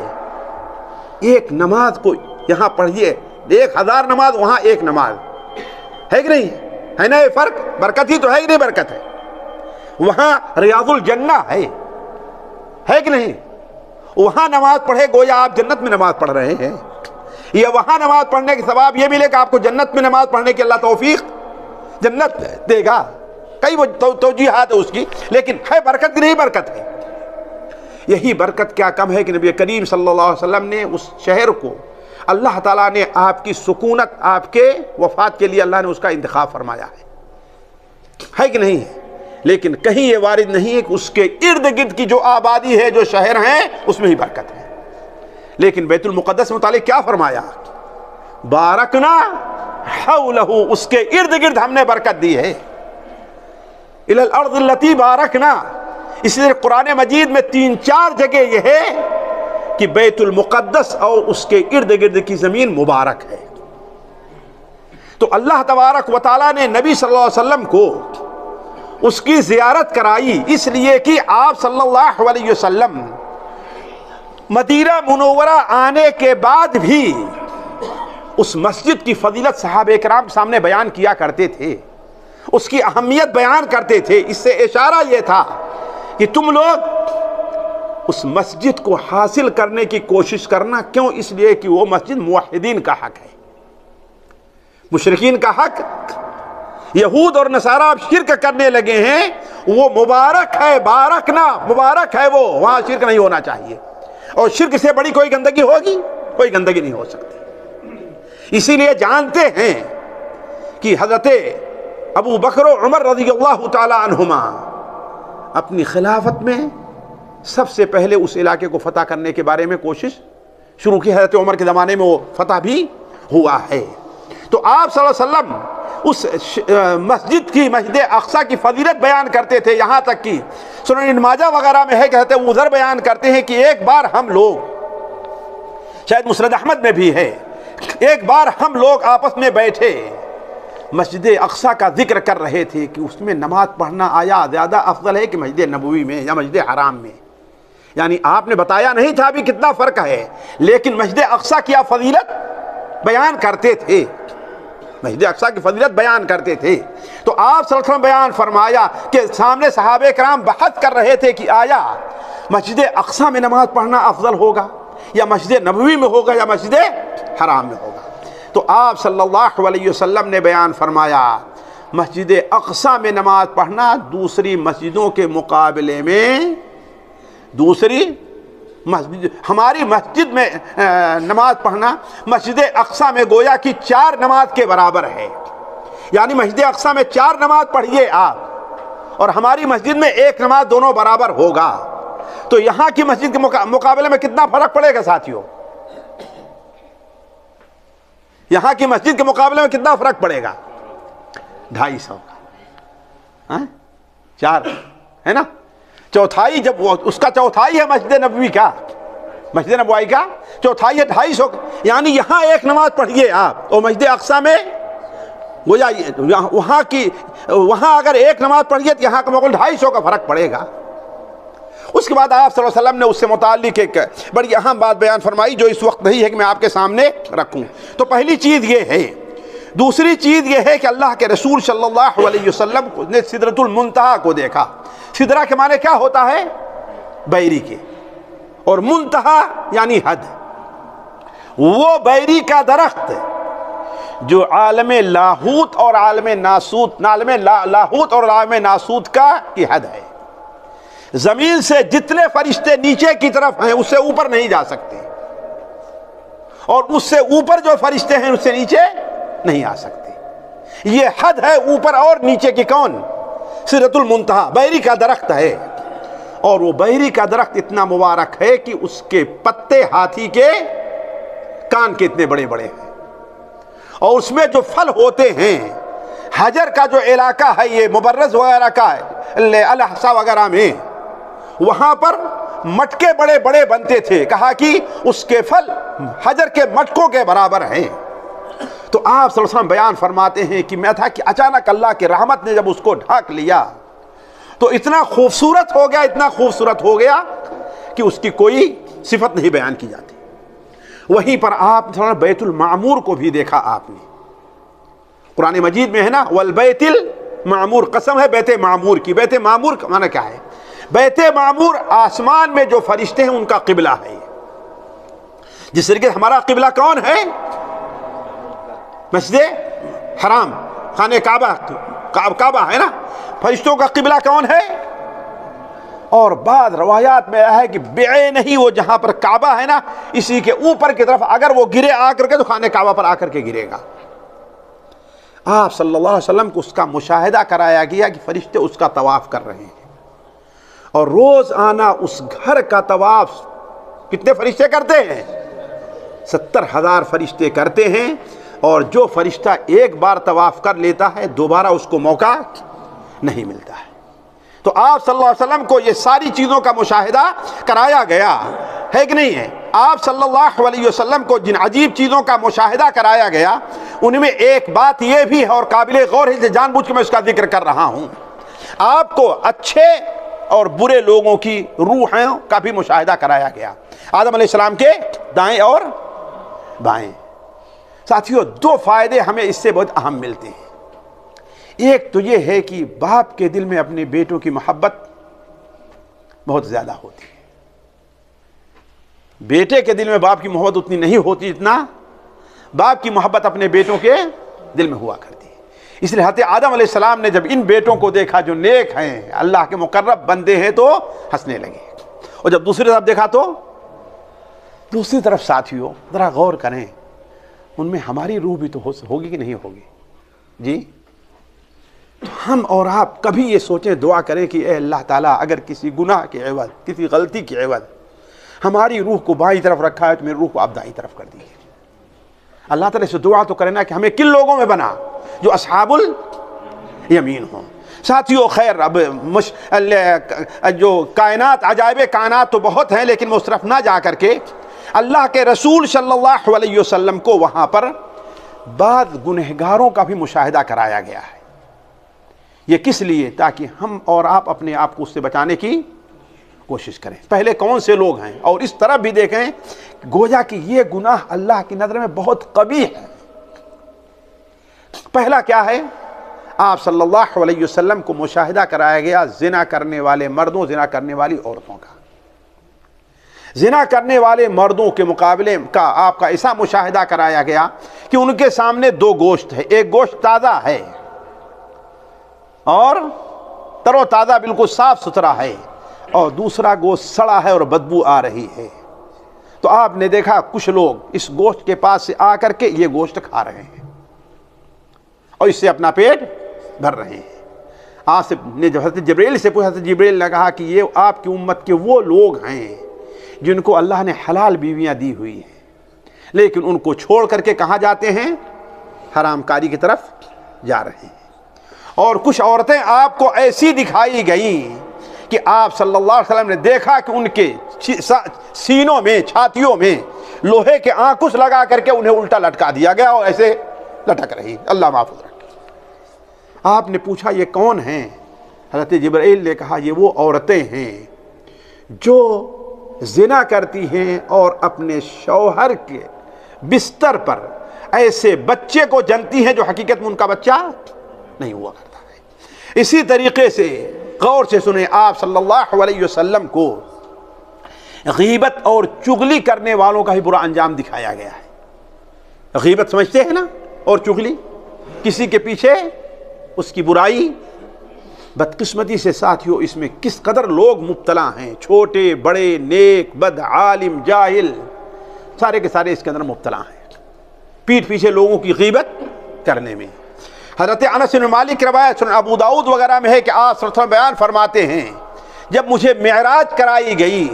Speaker 1: ایک نماز کو یہاں پڑھیے، 1000 نماز وہاں ایک نماز ہے کہ نہیں ہے نا؟ یہ فرق برکت ہی تو ہے کہ نہیں؟ برکت ہے. وہاں ریاض الجنہ ہے کہ نہیں؟ وہاں نماز پڑھے گویا آپ جنت میں نماز پڑھ رہے ہیں. یا وہاں نماز پڑھنے کے ثواب یہ ملے کہ آپ کو جنت میں نماز پڑھنے کی اللہ توفیق جنت دے گا. کئی وہ توجیحات ہے اس کی، لیکن ہے برکت کی نہیں؟ برکت ہے. یہی برکت کیا کم ہے کہ نبی کریم صلی اللہ علیہ وسلم نے اس شہر کو، اللہ تعالیٰ نے آپ کی سکونت، آپ کے وفات کے لیے اللہ نے اس کا انتخاب فرمایا ہے کہ نہیں؟ لیکن کہیں یہ وارد نہیں ہے کہ اس کے ارد گرد کی جو آبادی ہے، جو شہر ہیں، اس میں ہی برکت ہے. لیکن بیت المقدس کے متعلق کیا فرمایا؟ بارکنا حولہ، اس کے ارد گرد ہم نے برکت دی ہے. الی الارض التی بارکنا. اس لیے قرآن مجید میں 3-4 جگہ یہ ہے کہ بیت المقدس اور اس کے ارد گرد کی زمین مبارک ہے. تو اللہ تبارک و تعالیٰ نے نبی صلی اللہ علیہ وسلم کو اس کی زیارت کرائی، اس لیے کہ آپ صلی اللہ علیہ وسلم مدینہ منورہ آنے کے بعد بھی اس مسجد کی فضیلت صحابہ کرام کے سامنے بیان کیا کرتے تھے، اس کی اہمیت بیان کرتے تھے. اس سے اشارہ یہ تھا کہ تم لوگ اس مسجد کو حاصل کرنے کی کوشش کرنا. کیوں؟ اس لیے کہ وہ مسجد موحدین کا حق ہے، مشرکین کا حق. یہود اور نصارہ اب شرک کرنے لگے ہیں، وہ مبارک ہے، بارکنا مبارک ہے، وہ وہاں شرک نہیں ہونا چاہیے. اور شرک سے بڑی کوئی گندگی ہوگی؟ کوئی گندگی نہیں ہو سکتی. اسی لیے جانتے ہیں کہ حضرت ابو بکر و عمر رضی اللہ تعالی عنہما اپنی خلافت میں سب سے پہلے اس علاقے کو فتح کرنے کے بارے میں کوشش شروع کی. حضرت عمر کے زمانے میں وہ فتح بھی ہوا ہے. تو آپ صلی اللہ علیہ وسلم اس مسجد کی، مسجد اقصیٰ کی فضیلت بیان کرتے تھے. یہاں تک کہ سنن ابن ماجہ وغیرہ میں ہے کہ حضرت ابو ذر بیان کرتے ہیں کہ ایک بار ہم لوگ، شاید مسند احمد میں بھی ہے، ایک بار ہم لوگ آپس میں بیٹھے مسجد اقصیٰ کا ذکر کر رہے تھے کہ اس میں نماز پڑھنا آیا زیادہ افضل ہے کہ مسجد نبوی میں یا مسجد حرام میں. یعنی آپ نے بتایا نہیں تھا بھی کتنا فرق ہے، لیکن مسجد اقصیٰ کی آپ فضیلت بیان کرتے تھے، مسجد اقصیٰ کی فضیلت بیان کرتے تھے. تو آپ صلی اللہ علیہ وسلم بیان فرمایا کہ سامنے صحابہ کرام بحث کر رہے تھے کہ آیا مسجد اقصیٰ میں نماز پڑھنا افضل ہوگا یا مسجد نبوی میں ہوگا یا مسجد حرام میں ہوگا. تو آپ صلی اللہ علیہ وسلم نے بیان فرمایا مسجد اقصیٰ میں نماز پڑھنا دوسری مسجدوں کے مقابلے میں، دوسری مسجد، ہماری مسجد میں نماز پڑھنا مسجد اقصیٰ میں گویا کہ 4 نماز کے برابر ہے. یعنی مسجد اقصیٰ میں 4 نماز پڑھیے آپ اور ہماری مسجد میں 1 نماز، دونوں برابر ہوگا. تو یہاں کی مسجد کے مقابلے میں کتنا فرق پڑے گا ساتھیوں؟ یہاں کی مسجد کے مقابلے میں کتنا فرق پڑے گا؟ 250 کا، 4 ہے نا؟ چوتھائی، جب وہ اس کا چوتھائی ہے مسجد نبوی کا، مسجد نبوی کا چوتھائی ہے 250. یعنی یہاں 1 نماز پڑھیے آپ اور مسجد اقصیٰ میں گویا وہاں اگر 1 نماز پڑھیے تو یہاں کا مقابل 250 کا فرق پڑے گا. اس کے بعد آپ صلی اللہ علیہ وسلم نے اس سے متعلق ایک بڑی اہم بات بیان فرمائی جو اس وقت نہیں ہے کہ میں آپ کے سامنے رکھوں. تو پہلی چیز یہ ہے. دوسری چیز یہ ہے کہ اللہ کے رسول صلی اللہ علیہ وسلم نے سدرۃ المنتہا کو دیکھا. سدرہ کے معنی کیا ہوتا ہے؟ بیری کے، اور منتہا یعنی حد. وہ بیری کا درخت جو عالم لاہوت اور عالم ناسوت، لاہوت اور عالم ناسوت کی حد ہے. زمین سے جتنے فرشتے نیچے کی طرف ہیں اس سے اوپر نہیں جا سکتے، اور اس سے اوپر جو فرشتے ہیں اس سے نیچے نہیں آ سکتے. یہ حد ہے اوپر اور نیچے کی. کون؟ سدرۃ المنتہا، بحری کا درخت ہے، اور وہ بحری کا درخت اتنا مبارک ہے کہ اس کے پتے ہاتھی کے کان کے اتنے بڑے بڑے ہیں، اور اس میں جو پھل ہوتے ہیں، حجر کا جو علاقہ ہے یہ مبرز وغیرہ کا ہے، الاحسا وغیرہ میں، وہاں پر مٹکے بڑے بڑے بنتے تھے. کہا کہ اس کے پھل حجر کے مٹکوں کے برابر ہیں. تو آپ صلی اللہ علیہ وسلم بیان فرماتے ہیں کہ میں تھا کہ اچانک اللہ کی رحمت نے جب اس کو ڈھانک لیا تو اتنا خوبصورت ہو گیا، اتنا خوبصورت ہو گیا کہ اس کی کوئی صفت نہیں بیان کی جاتی. وہیں پر آپ بیت المعمور کو بھی دیکھا آپ نے، قرآن مجید میں ہے نا، والبیت المعمور، قسم ہے بیت معمور کی. بیت معمور کا معنی کیا ہے؟ بیت معمور آسمان میں جو فرشتے ہیں ان کا قبلہ ہے. جس طریقے سے ہمارا قبلہ کون ہے؟ مسجد حرام، خانہ کعبہ ہے نا. فرشتوں کا قبلہ کون ہے؟ اور بعض روایات میں ہے کہ بعینہ وہ جہاں پر کعبہ ہے نا، اسی کے اوپر کی طرف اگر وہ گرے آ کر کے تو خانہ کعبہ پر آ کر کے گرے گا. آپ صلی اللہ علیہ وسلم کو اس کا مشاہدہ کرایا گیا کہ فرشتے اس کا طواف کر رہے ہیں، اور روز آنا اس گھر کا طواف کتنے فرشتے کرتے ہیں؟ 70,000 فرشتے کرتے ہیں. اور جو فرشتہ ایک بار طواف کر لیتا ہے دوبارہ اس کو موقع نہیں ملتا ہے. تو آپ صلی اللہ علیہ وسلم کو یہ ساری چیزوں کا مشاہدہ کرایا گیا ہے کہ نہیں ہے؟ آپ صلی اللہ علیہ وسلم کو جن عجیب چیزوں کا مشاہدہ کرایا گیا ان میں ایک بات یہ بھی ہے، اور قابل غور ہے، جان بوجھ کے میں اس کا ذکر کر رہا ہوں. آپ کو اچھے اور برے لوگوں کی روحوں کا بھی مشاہدہ کرایا گیا، آدم علیہ السلام کے دائیں اور بائیں. ساتھیوں، دو فائدے ہمیں اس سے بہت اہم ملتے ہیں. ایک تو یہ ہے کہ باپ کے دل میں اپنے بیٹوں کی محبت بہت زیادہ ہوتی ہے. بیٹے کے دل میں باپ کی محبت اتنی نہیں ہوتی جتنا باپ کی محبت اپنے بیٹوں کے دل میں ہوا کرتی ہے. اس لیے حضرت آدم علیہ السلام نے جب ان بیٹوں کو دیکھا جو نیک ہیں، اللہ کے مقرب بندے ہیں، تو ہنسنے لگے. اور جب دوسری طرف دیکھا تو دوسری طرف ساتھیوں ذرا غور کریں، ان میں ہماری روح بھی تو ہوگی کہ نہیں ہوگی؟ جی، تو ہم اور آپ کبھی یہ سوچیں، دعا کریں کہ اے اللہ تعالیٰ اگر کسی گناہ کے عوض، کسی غلطی کے عوض ہماری روح کو بائیں طرف رکھا ہے تو میری روح کو آپ دائیں طرف کر دیجیے. اللہ تعالیٰ سے دعا تو کریں نا کہ ہمیں کن لوگوں میں بنا؟ جو اصحاب الیمین ہوں. ساتھیوں، خیر اب جو کائنات، عجائب کائنات تو بہت ہیں، لیکن میں اس طرف نہ جا کر کے اللہ کے رسول صلی اللہ علیہ وسلم کو وہاں پر بعض گنہگاروں کا بھی مشاہدہ کرایا گیا ہے. یہ کس لیے؟ تاکہ ہم اور آپ اپنے آپ کو اس سے بچانے کی کوشش کریں. پہلے کون سے لوگ ہیں، اور اس طرح بھی دیکھیں گویا کہ یہ گناہ اللہ کی نظر میں بہت قبیح ہے. پہلا کیا ہے؟ آپ صلی اللہ علیہ وسلم کو مشاہدہ کرایا گیا زنا کرنے والے مردوں، زنا کرنے والی عورتوں کا. زنا کرنے والے مردوں کے مقابلے کا آپ کا ایسا مشاہدہ کرایا گیا کہ ان کے سامنے دو گوشت ہے. ایک گوشت تازہ ہے اور تر و تازہ بالکل صاف ستھرا ہے، اور دوسرا گوشت سڑا ہے اور بدبو آ رہی ہے. تو آپ نے دیکھا کچھ لوگ اس گوشت کے پاس سے آ کر کے یہ گوشت کھا رہے ہیں اور اس سے اپنا پیٹ بھر رہے ہیں. آپ نے جب حضرت جبریل سے پوچھا، حضرت جبریل نے کہا کہ یہ آپ کی امت کے وہ لوگ ہیں جن کو اللہ نے حلال بیویاں دی ہوئی ہیں، لیکن ان کو چھوڑ کر کے کہاں جاتے ہیں؟ حرام کاری کی طرف جا رہے ہیں. اور کچھ عورتیں آپ کو ایسی دکھائی گئیں کہ آپ صلی اللہ علیہ وسلم نے دیکھا کہ ان کے سینوں میں، چھاتیوں میں لوہے کے آنکس لگا کر کے انہیں الٹا لٹکا دیا گیا اور ایسے لٹک رہی. اللہ محفوظ رکھے. آپ نے پوچھا یہ کون ہیں؟ حضرت جبرائیل نے کہا یہ وہ عورتیں ہیں جو زنا کرتی ہیں اور اپنے شوہر کے بستر پر ایسے بچے کو جنتی ہیں جو حقیقت میں ان کا بچہ نہیں ہوا کرتا ہے. اسی طریقے سے غور سے سنیں، آپ صلی اللہ علیہ وسلم کو غیبت اور چغلی کرنے والوں کا ہی برا انجام دکھایا گیا ہے. غیبت سمجھتے ہیں نا؟ اور چغلی، کسی کے پیچھے اس کی برائی۔ بدقسمتی سے ساتھیوں اس میں کس قدر لوگ مبتلا ہیں، چھوٹے بڑے، نیک بد، عالم جاہل، سارے کے سارے اس کے اندر مبتلا ہیں، پیٹھ پیچھے لوگوں کی غیبت کرنے میں۔ حضرت انس بن مالک کی روایت سنن ابو داؤد وغیرہ میں ہے کہ آپ صلی اللہ علیہ وسلم بیان فرماتے ہیں جب مجھے معراج کرائی گئی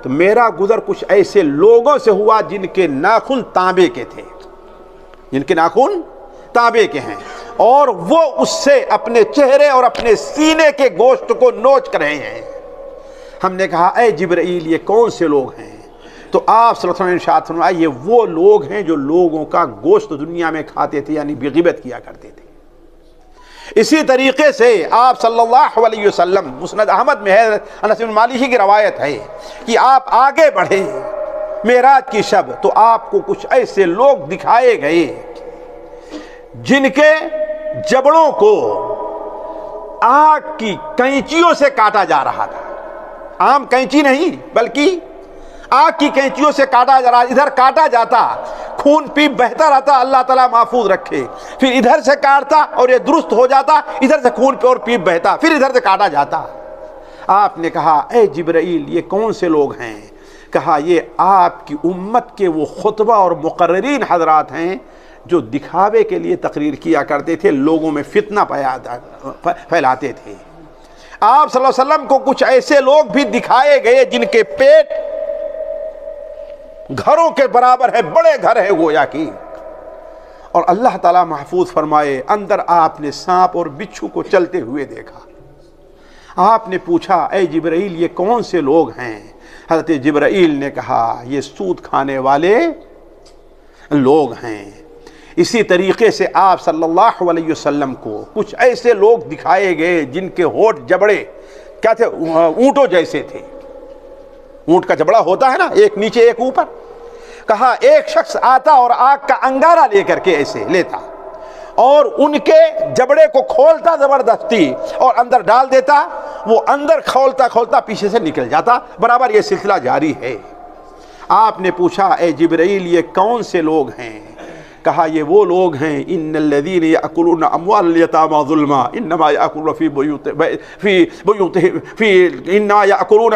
Speaker 1: تو میرا گزر کچھ ایسے لوگوں سے ہوا جن کے ناخن تانبے کے تھے، جن کے ناخن تانبے کے ہیں، اور وہ اس سے اپنے چہرے اور اپنے سینے کے گوشت کو نوچ کر رہے ہیں۔ ہم نے کہا اے جبرائیل یہ کون سے لوگ ہیں؟ تو آپ صلی اللہ علیہ وسلم نے ارشاد فرمایا یہ وہ لوگ ہیں جو لوگوں کا گوشت دنیا میں کھاتے تھے، یعنی غیبت کیا کرتے تھے۔ اسی طریقے سے آپ صلی اللہ علیہ وسلم، مسند احمد میں ہے، انس بن مالک کی روایت ہے کہ آپ آگے بڑھے معراج کی شب تو آپ کو کچھ ایسے لوگ دکھائے گئے جن کے جبڑوں کو آگ کی کینچیوں سے کاٹا جا رہا تھا، عام کینچی نہیں بلکہ آگ کی کینچیوں سے کاٹا جا رہا، ادھر کاٹا جاتا خون پیپ بہتا رہتا، اللہ تعالیٰ محفوظ رکھے، پھر ادھر سے کاٹتا اور یہ درست ہو جاتا، ادھر سے خون اور پیپ بہتا، پھر ادھر سے کاٹا جاتا۔ آپ نے کہا اے جبرائیل یہ کون سے لوگ ہیں؟ کہا یہ آپ کی امت کے وہ خطبہ اور مقررین حضرات ہیں جو دکھاوے کے لیے تقریر کیا کرتے تھے، لوگوں میں فتنہ پھیلاتے تھے۔ آپ صلی اللہ علیہ وسلم کو کچھ ایسے لوگ بھی دکھائے گئے جن کے پیٹ گھروں کے برابر ہے، بڑے گھر ہے گویا کی، اور اللہ تعالیٰ محفوظ فرمائے اندر آپ نے سانپ اور بچھو کو چلتے ہوئے دیکھا۔ آپ نے پوچھا اے جبرائیل یہ کون سے لوگ ہیں؟ حضرت جبرائیل نے کہا یہ سود کھانے والے لوگ ہیں۔ اسی طریقے سے آپ صلی اللہ علیہ وسلم کو کچھ ایسے لوگ دکھائے گئے جن کے ہونٹ جبڑے کیا تھے؟ اونٹوں جیسے تھے۔ اونٹ کا جبڑا ہوتا ہے نا، ایک نیچے ایک اوپر۔ کہا ایک شخص آتا اور آگ کا انگارہ لے کر کے ایسے لیتا اور ان کے جبڑے کو کھولتا زبردستی اور اندر ڈال دیتا، وہ اندر کھولتا کھولتا پیچھے سے نکل جاتا، برابر یہ سلسلہ جاری ہے۔ آپ نے پوچھا اے جبرائیل یہ کون سے لوگ ہیں؟ کہا یہ وہ لوگ ہیں ان الذین یاکلون اموال الیتامی ظلما انما یاکلون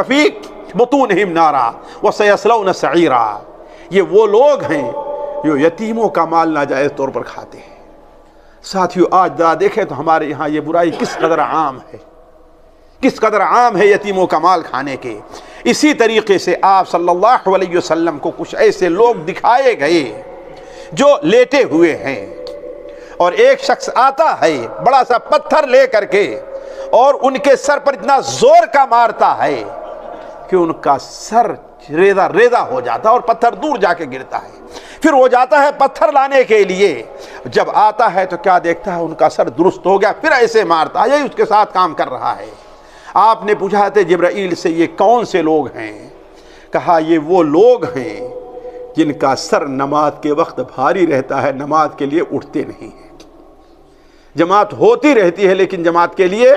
Speaker 1: فی بطونہم نارا وسیصلون سعیرا۔ یہ وہ لوگ ہیں جو یتیموں کا مال ناجائز طور پر کھاتے ہیں۔ ساتھیو آج ذرا دیکھیں تو ہمارے یہاں یہ برائی کس قدر عام ہے، کس قدر عام ہے یتیموں کا مال کھانے کے۔ اسی طریقے سے آپ صلی اللہ علیہ وسلم کو کچھ ایسے لوگ دکھائے گئے جو لیٹے ہوئے ہیں، اور ایک شخص آتا ہے بڑا سا پتھر لے کر کے اور ان کے سر پر اتنا زور کا مارتا ہے کہ ان کا سر ریزہ ریزہ ہو جاتا اور پتھر دور جا کے گرتا ہے۔ پھر وہ جاتا ہے پتھر لانے کے لیے، جب آتا ہے تو کیا دیکھتا ہے ان کا سر درست ہو گیا، پھر ایسے مارتا ہے، یہی اس کے ساتھ کام کر رہا ہے۔ آپ نے پوچھا تھے جبرائیل سے یہ کون سے لوگ ہیں؟ کہا یہ وہ لوگ ہیں جن کا سر نماز کے وقت بھاری رہتا ہے، نماز کے لیے اٹھتے نہیں ہیں، جماعت ہوتی رہتی ہے لیکن جماعت کے لیے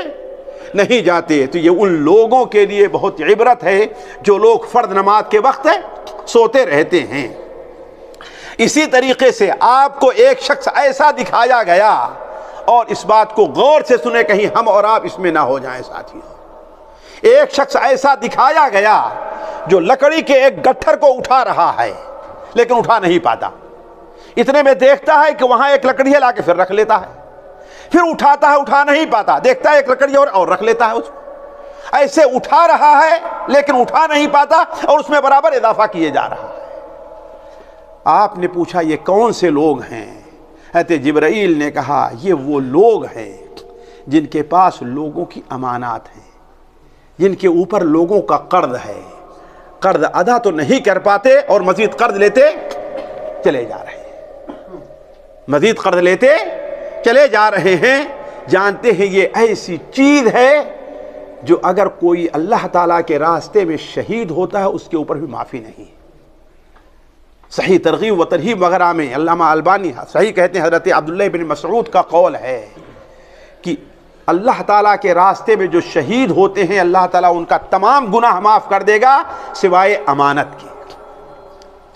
Speaker 1: نہیں جاتے۔ تو یہ ان لوگوں کے لیے بہت عبرت ہے جو لوگ فرض نماز کے وقت سوتے رہتے ہیں۔ اسی طریقے سے آپ کو ایک شخص ایسا دکھایا گیا، اور اس بات کو غور سے سنیں کہیں ہم اور آپ اس میں نہ ہو جائیں ساتھیوں۔ ایک شخص ایسا دکھایا گیا جو لکڑی کے ایک گٹھر کو اٹھا رہا ہے لیکن اٹھا نہیں پاتا، اتنے میں دیکھتا ہے کہ وہاں ایک لکڑی ہے، لا کے پھر رکھ لیتا ہے، پھر اٹھاتا ہے، اٹھا نہیں پاتا، دیکھتا ہے ایک لکڑی اور رکھ لیتا ہے اس کو، ایسے اٹھا رہا ہے لیکن اٹھا نہیں پاتا اور اس میں برابر اضافہ کیے جا رہا ہے۔ آپ نے پوچھا یہ کون سے لوگ ہیں؟ حضرت جبرائیل نے کہا یہ وہ لوگ ہیں جن کے پاس لوگوں کی امانات ہیں، جن کے اوپر لوگوں کا قرض ہے، قرض ادا تو نہیں کر پاتے اور مزید قرض لیتے چلے جا رہے ہیں، مزید قرض لیتے چلے جا رہے ہیں۔ جانتے ہیں یہ ایسی چیز ہے جو اگر کوئی اللہ تعالیٰ کے راستے میں شہید ہوتا ہے اس کے اوپر بھی معافی نہیں۔ صحیح ترغیب و ترہیب وغیرہ میں علامہ البانی صحیح کہتے ہیں، حضرت عبداللہ بن مسعود کا قول ہے کہ اللہ تعالیٰ کے راستے میں جو شہید ہوتے ہیں اللہ تعالیٰ ان کا تمام گناہ معاف کر دے گا سوائے امانت کے،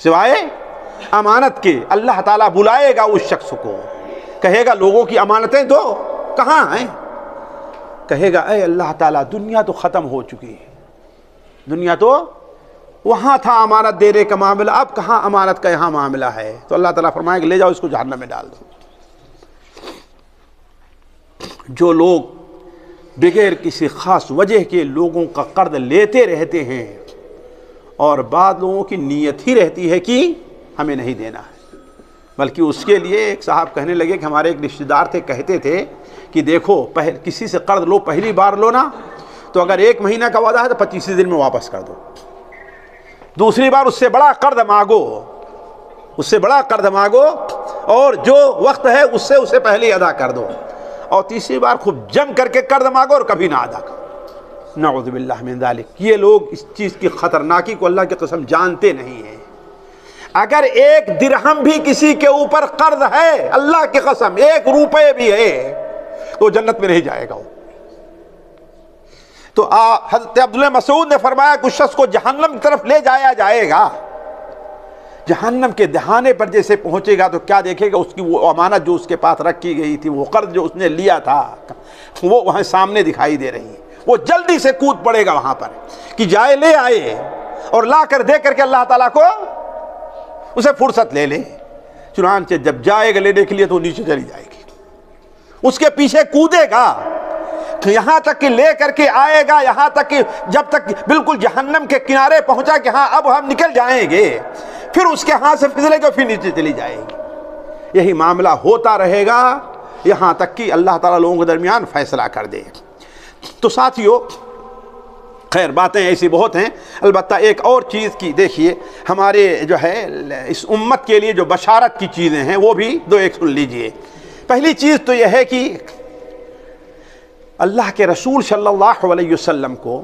Speaker 1: سوائے امانت کے اللہ تعالیٰ بلائے گا اس شخص کو، کہے گا لوگوں کی امانتیں دو، کہاں ہیں؟ کہے گا اے اللہ تعالیٰ دنیا تو ختم ہو چکی ہے، دنیا تو وہاں تھا امانت دینے کا معاملہ، اب کہاں امانت کا یہاں معاملہ ہے؟ تو اللہ تعالیٰ فرمائے گا لے جاؤ اس کو جہنم میں ڈال دو۔ جو لوگ بغیر کسی خاص وجہ کے لوگوں کا قرض لیتے رہتے ہیں اور بعض لوگوں کی نیت ہی رہتی ہے کہ ہمیں نہیں دینا ہے، بلکہ اس کے لیے ایک صاحب کہنے لگے کہ ہمارے ایک رشتہ دار تھے، کہتے تھے کہ دیکھو کسی سے قرض لو، پہلی بار لو نا تو اگر 1 مہینہ کا وعدہ ہے تو 25 دن میں واپس کر دو، دوسری بار اس سے بڑا قرض مانگو، اس سے بڑا قرض مانگو اور جو وقت ہے اس سے اسے پہلے ادا کر دو، اور تیسری بار خوب جم کر کے قرض مانگو اور کبھی نہ ادا کرو۔ نعوذ باللہ من ذالک۔ یہ لوگ اس چیز کی خطرناکی کو اللہ کی قسم جانتے نہیں ہیں۔ اگر 1 درہم بھی کسی کے اوپر قرض ہے، اللہ کی قسم 1 روپے بھی ہے، تو جنت میں نہیں جائے گا وہ۔ تو حضرت عبداللہ مسعود نے فرمایا کہ اس شخص کو جہنم کی طرف لے جایا جائے گا، جہنم کے دہانے پر جیسے پہنچے گا تو کیا دیکھے گا؟ اس کی وہ امانت جو اس کے پاس رکھی گئی تھی، وہ قرض جو اس نے لیا تھا، وہ وہاں سامنے دکھائی دے رہی ہے۔ وہ جلدی سے کود پڑے گا وہاں پر کہ جائے لے آئے اور لا کر دے کر کے اللہ تعالیٰ کو اسے فرصت لے لے۔ چنانچہ جب جائے گا لینے کے لیے تو نیچے چلی جائے گی، اس کے پیچھے کودے گا یہاں تک کہ لے کر کے آئے گا، یہاں تک کہ جب تک بالکل جہنم کے کنارے پہنچا کہ ہاں اب ہم نکل جائیں گے، پھر اس کے ہاتھ سے پھسلے گا، پھر نیچے چلی جائے گی۔ یہی معاملہ ہوتا رہے گا یہاں تک کہ اللہ تعالیٰ لوگوں کے درمیان فیصلہ کر دے۔ تو ساتھیو، خیر باتیں ایسی بہت ہیں، البتہ ایک اور چیز کی دیکھیے، ہمارے جو ہے اس امت کے لیے جو بشارت کی چیزیں ہیں وہ بھی 2-1 سن لیجئے۔ پہلی چیز تو یہ ہے کہ اللہ کے رسول صلی اللہ علیہ وسلم کو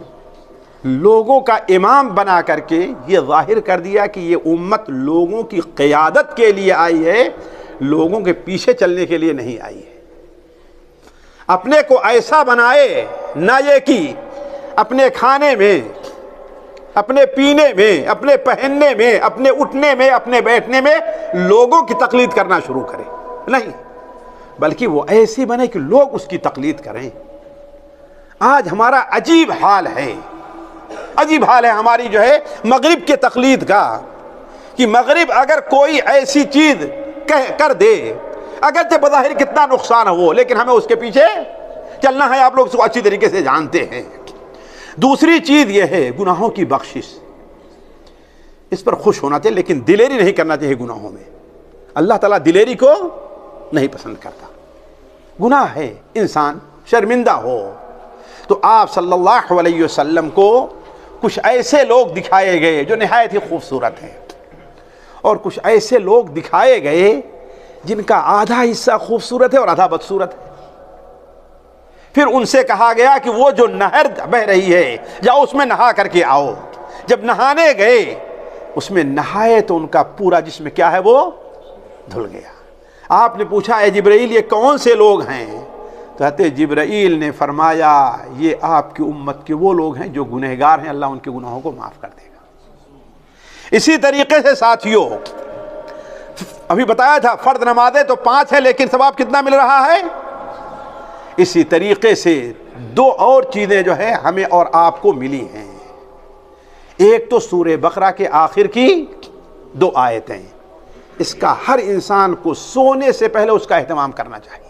Speaker 1: لوگوں کا امام بنا کر کے یہ ظاہر کر دیا کہ یہ امت لوگوں کی قیادت کے لیے آئی ہے، لوگوں کے پیچھے چلنے کے لیے نہیں آئی ہے۔ اپنے کو ایسا بنائے نہ یہ کہ اپنے کھانے میں، اپنے پینے میں، اپنے پہننے میں، اپنے اٹھنے میں، اپنے بیٹھنے میں لوگوں کی تقلید کرنا شروع کرے، نہیں، بلکہ وہ ایسی بنے کہ لوگ اس کی تقلید کریں۔ آج ہمارا عجیب حال ہے، عجیب حال ہے ہماری جو ہے مغرب کے تقلید کا، کہ مغرب اگر کوئی ایسی چیز کر دے، اگرچہ بظاہر کتنا نقصان ہو، لیکن ہمیں اس کے پیچھے چلنا ہے، آپ لوگ اس کو اچھی طریقے سے جانتے ہیں۔ دوسری چیز یہ ہے گناہوں کی بخشش، اس پر خوش ہونا چاہیے لیکن دلیری نہیں کرنا چاہیے گناہوں میں۔ اللہ تعالیٰ دلیری کو نہیں پسند کرتا، گناہ ہے انسان شرمندہ ہو۔ تو آپ صلی اللہ علیہ وسلم کو کچھ ایسے لوگ دکھائے گئے جو نہایت ہی خوبصورت ہیں، اور کچھ ایسے لوگ دکھائے گئے جن کا آدھا حصہ خوبصورت ہے اور آدھا بدصورت ہے۔ پھر ان سے کہا گیا کہ وہ جو نہر بہ رہی ہے جاؤ اس میں نہا کر کے آؤ۔ جب نہانے گئے اس میں نہائے تو ان کا پورا جسم کیا ہے وہ دھل گیا۔ آپ نے پوچھا اے جبرائیل یہ کون سے لوگ ہیں؟ کہتے جبرائیل نے فرمایا یہ آپ کی امت کے وہ لوگ ہیں جو گنہگار ہیں، اللہ ان کے گناہوں کو معاف کر دے گا۔ اسی طریقے سے ساتھیوں، ابھی بتایا تھا فرض نمازیں تو 5 ہیں لیکن ثواب کتنا مل رہا ہے؟ اسی طریقے سے 2 اور چیزیں جو ہے ہمیں اور آپ کو ملی ہیں۔ ایک تو سورہ بقرہ کے آخر کی 2 آیتیں، اس کا ہر انسان کو سونے سے پہلے اس کا اہتمام کرنا چاہیے،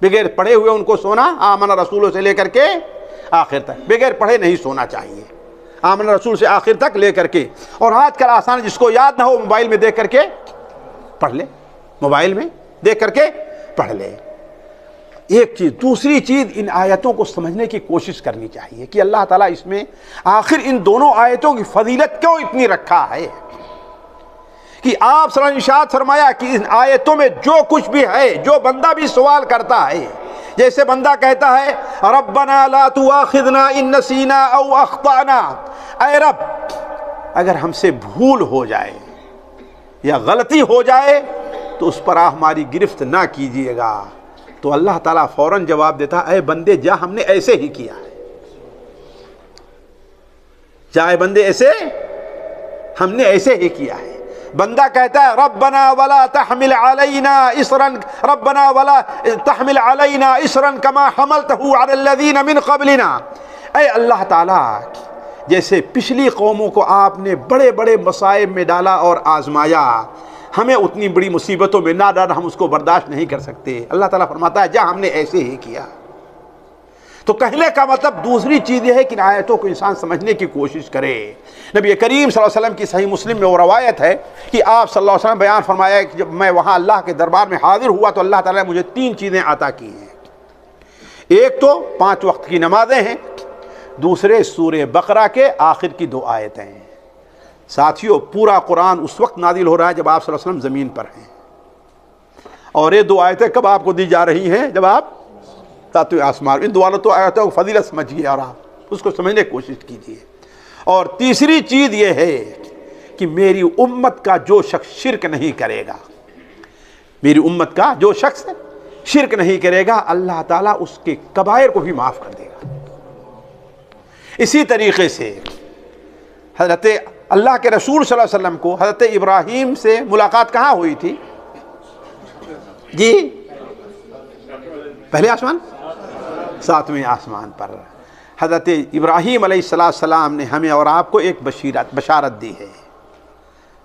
Speaker 1: بغیر پڑھے ہوئے ان کو سونا، آمن رسولوں سے لے کر کے آخر تک بغیر پڑھے نہیں سونا چاہیے، آمن رسول سے آخر تک لے کر کے۔ اور آج کل آسان، جس کو یاد نہ ہو موبائل میں دیکھ کر کے پڑھ لے، موبائل میں دیکھ کر کے پڑھ لے۔ ایک چیز، دوسری چیز ان آیتوں کو سمجھنے کی کوشش کرنی چاہیے کہ اللہ تعالیٰ اس میں آخر ان دونوں آیتوں کی فضیلت کیوں اتنی رکھا ہے، کہ آپ صلی اللہ علیہ وسلم نے ارشاد فرمایا کہ ان آیتوں میں جو کچھ بھی ہے، جو بندہ بھی سوال کرتا ہے، جیسے بندہ کہتا ہے ربنا لا تؤاخذنا ان نسینا او اخطأنا، اے رب اگر ہم سے بھول ہو جائے یا غلطی ہو جائے تو اس پر ہماری گرفت نہ کیجیے گا، تو اللہ تعالیٰ فوراً جواب دیتا اے بندے جا ہم نے ایسے ہی کیا ہے، جا اے بندے ایسے ہم نے ایسے ہی کیا ہے۔ بندہ کہتا ہے ربنا ولا تحمل علینا اسرا، ربنا ولا تحمل علینا اسرا کما حملته علی الذین من قبلنا، اے اللہ تعالیٰ جیسے پچھلی قوموں کو آپ نے بڑے بڑے مصائب میں ڈالا اور آزمایا، ہمیں اتنی بڑی مصیبتوں میں نہ ڈالا، ہم اس کو برداشت نہیں کر سکتے۔ اللہ تعالیٰ فرماتا ہے جا ہم نے ایسے ہی کیا۔ تو کہنے کا مطلب دوسری چیز یہ ہے کہ ان آیتوں کو انسان سمجھنے کی کوشش کرے۔ نبی کریم صلی اللہ علیہ وسلم کی صحیح مسلم میں وہ روایت ہے کہ آپ صلی اللہ علیہ وسلم بیان فرمایا کہ جب میں وہاں اللہ کے دربار میں حاضر ہوا تو اللہ تعالیٰ نے مجھے 3 چیزیں عطا کی ہیں۔ ایک تو 5 وقت کی نمازیں ہیں، دوسرے سورہ بقرہ کے آخر کی 2 آیتیں ہیں۔ ساتھیوں پورا قرآن اس وقت نازل ہو رہا ہے جب آپ صلی اللہ علیہ وسلم زمین پر ہیں، اور یہ 2 آیتیں کب آپ کو دی جا رہی ہیں؟ جب آپ ساتویں آسمان۔ ان دونوں تو آیتوں کو فضیلت سمجھیے اور آپ اس کو سمجھنے کی کوشش کیجیے۔ اور تیسری چیز یہ ہے کہ میری امت کا جو شخص شرک نہیں کرے گا، میری امت کا جو شخص شرک نہیں کرے گا، اللہ تعالیٰ اس کے کبائر کو بھی معاف کر دے گا۔ اسی طریقے سے حضرت اللہ کے رسول صلی اللہ علیہ وسلم کو حضرت ابراہیم سے ملاقات کہاں ہوئی تھی؟ جی پہلے آسمان، 7ویں آسمان پر۔ حضرت ابراہیم علیہ السلام نے ہمیں اور آپ کو ایک بشارت دی ہے۔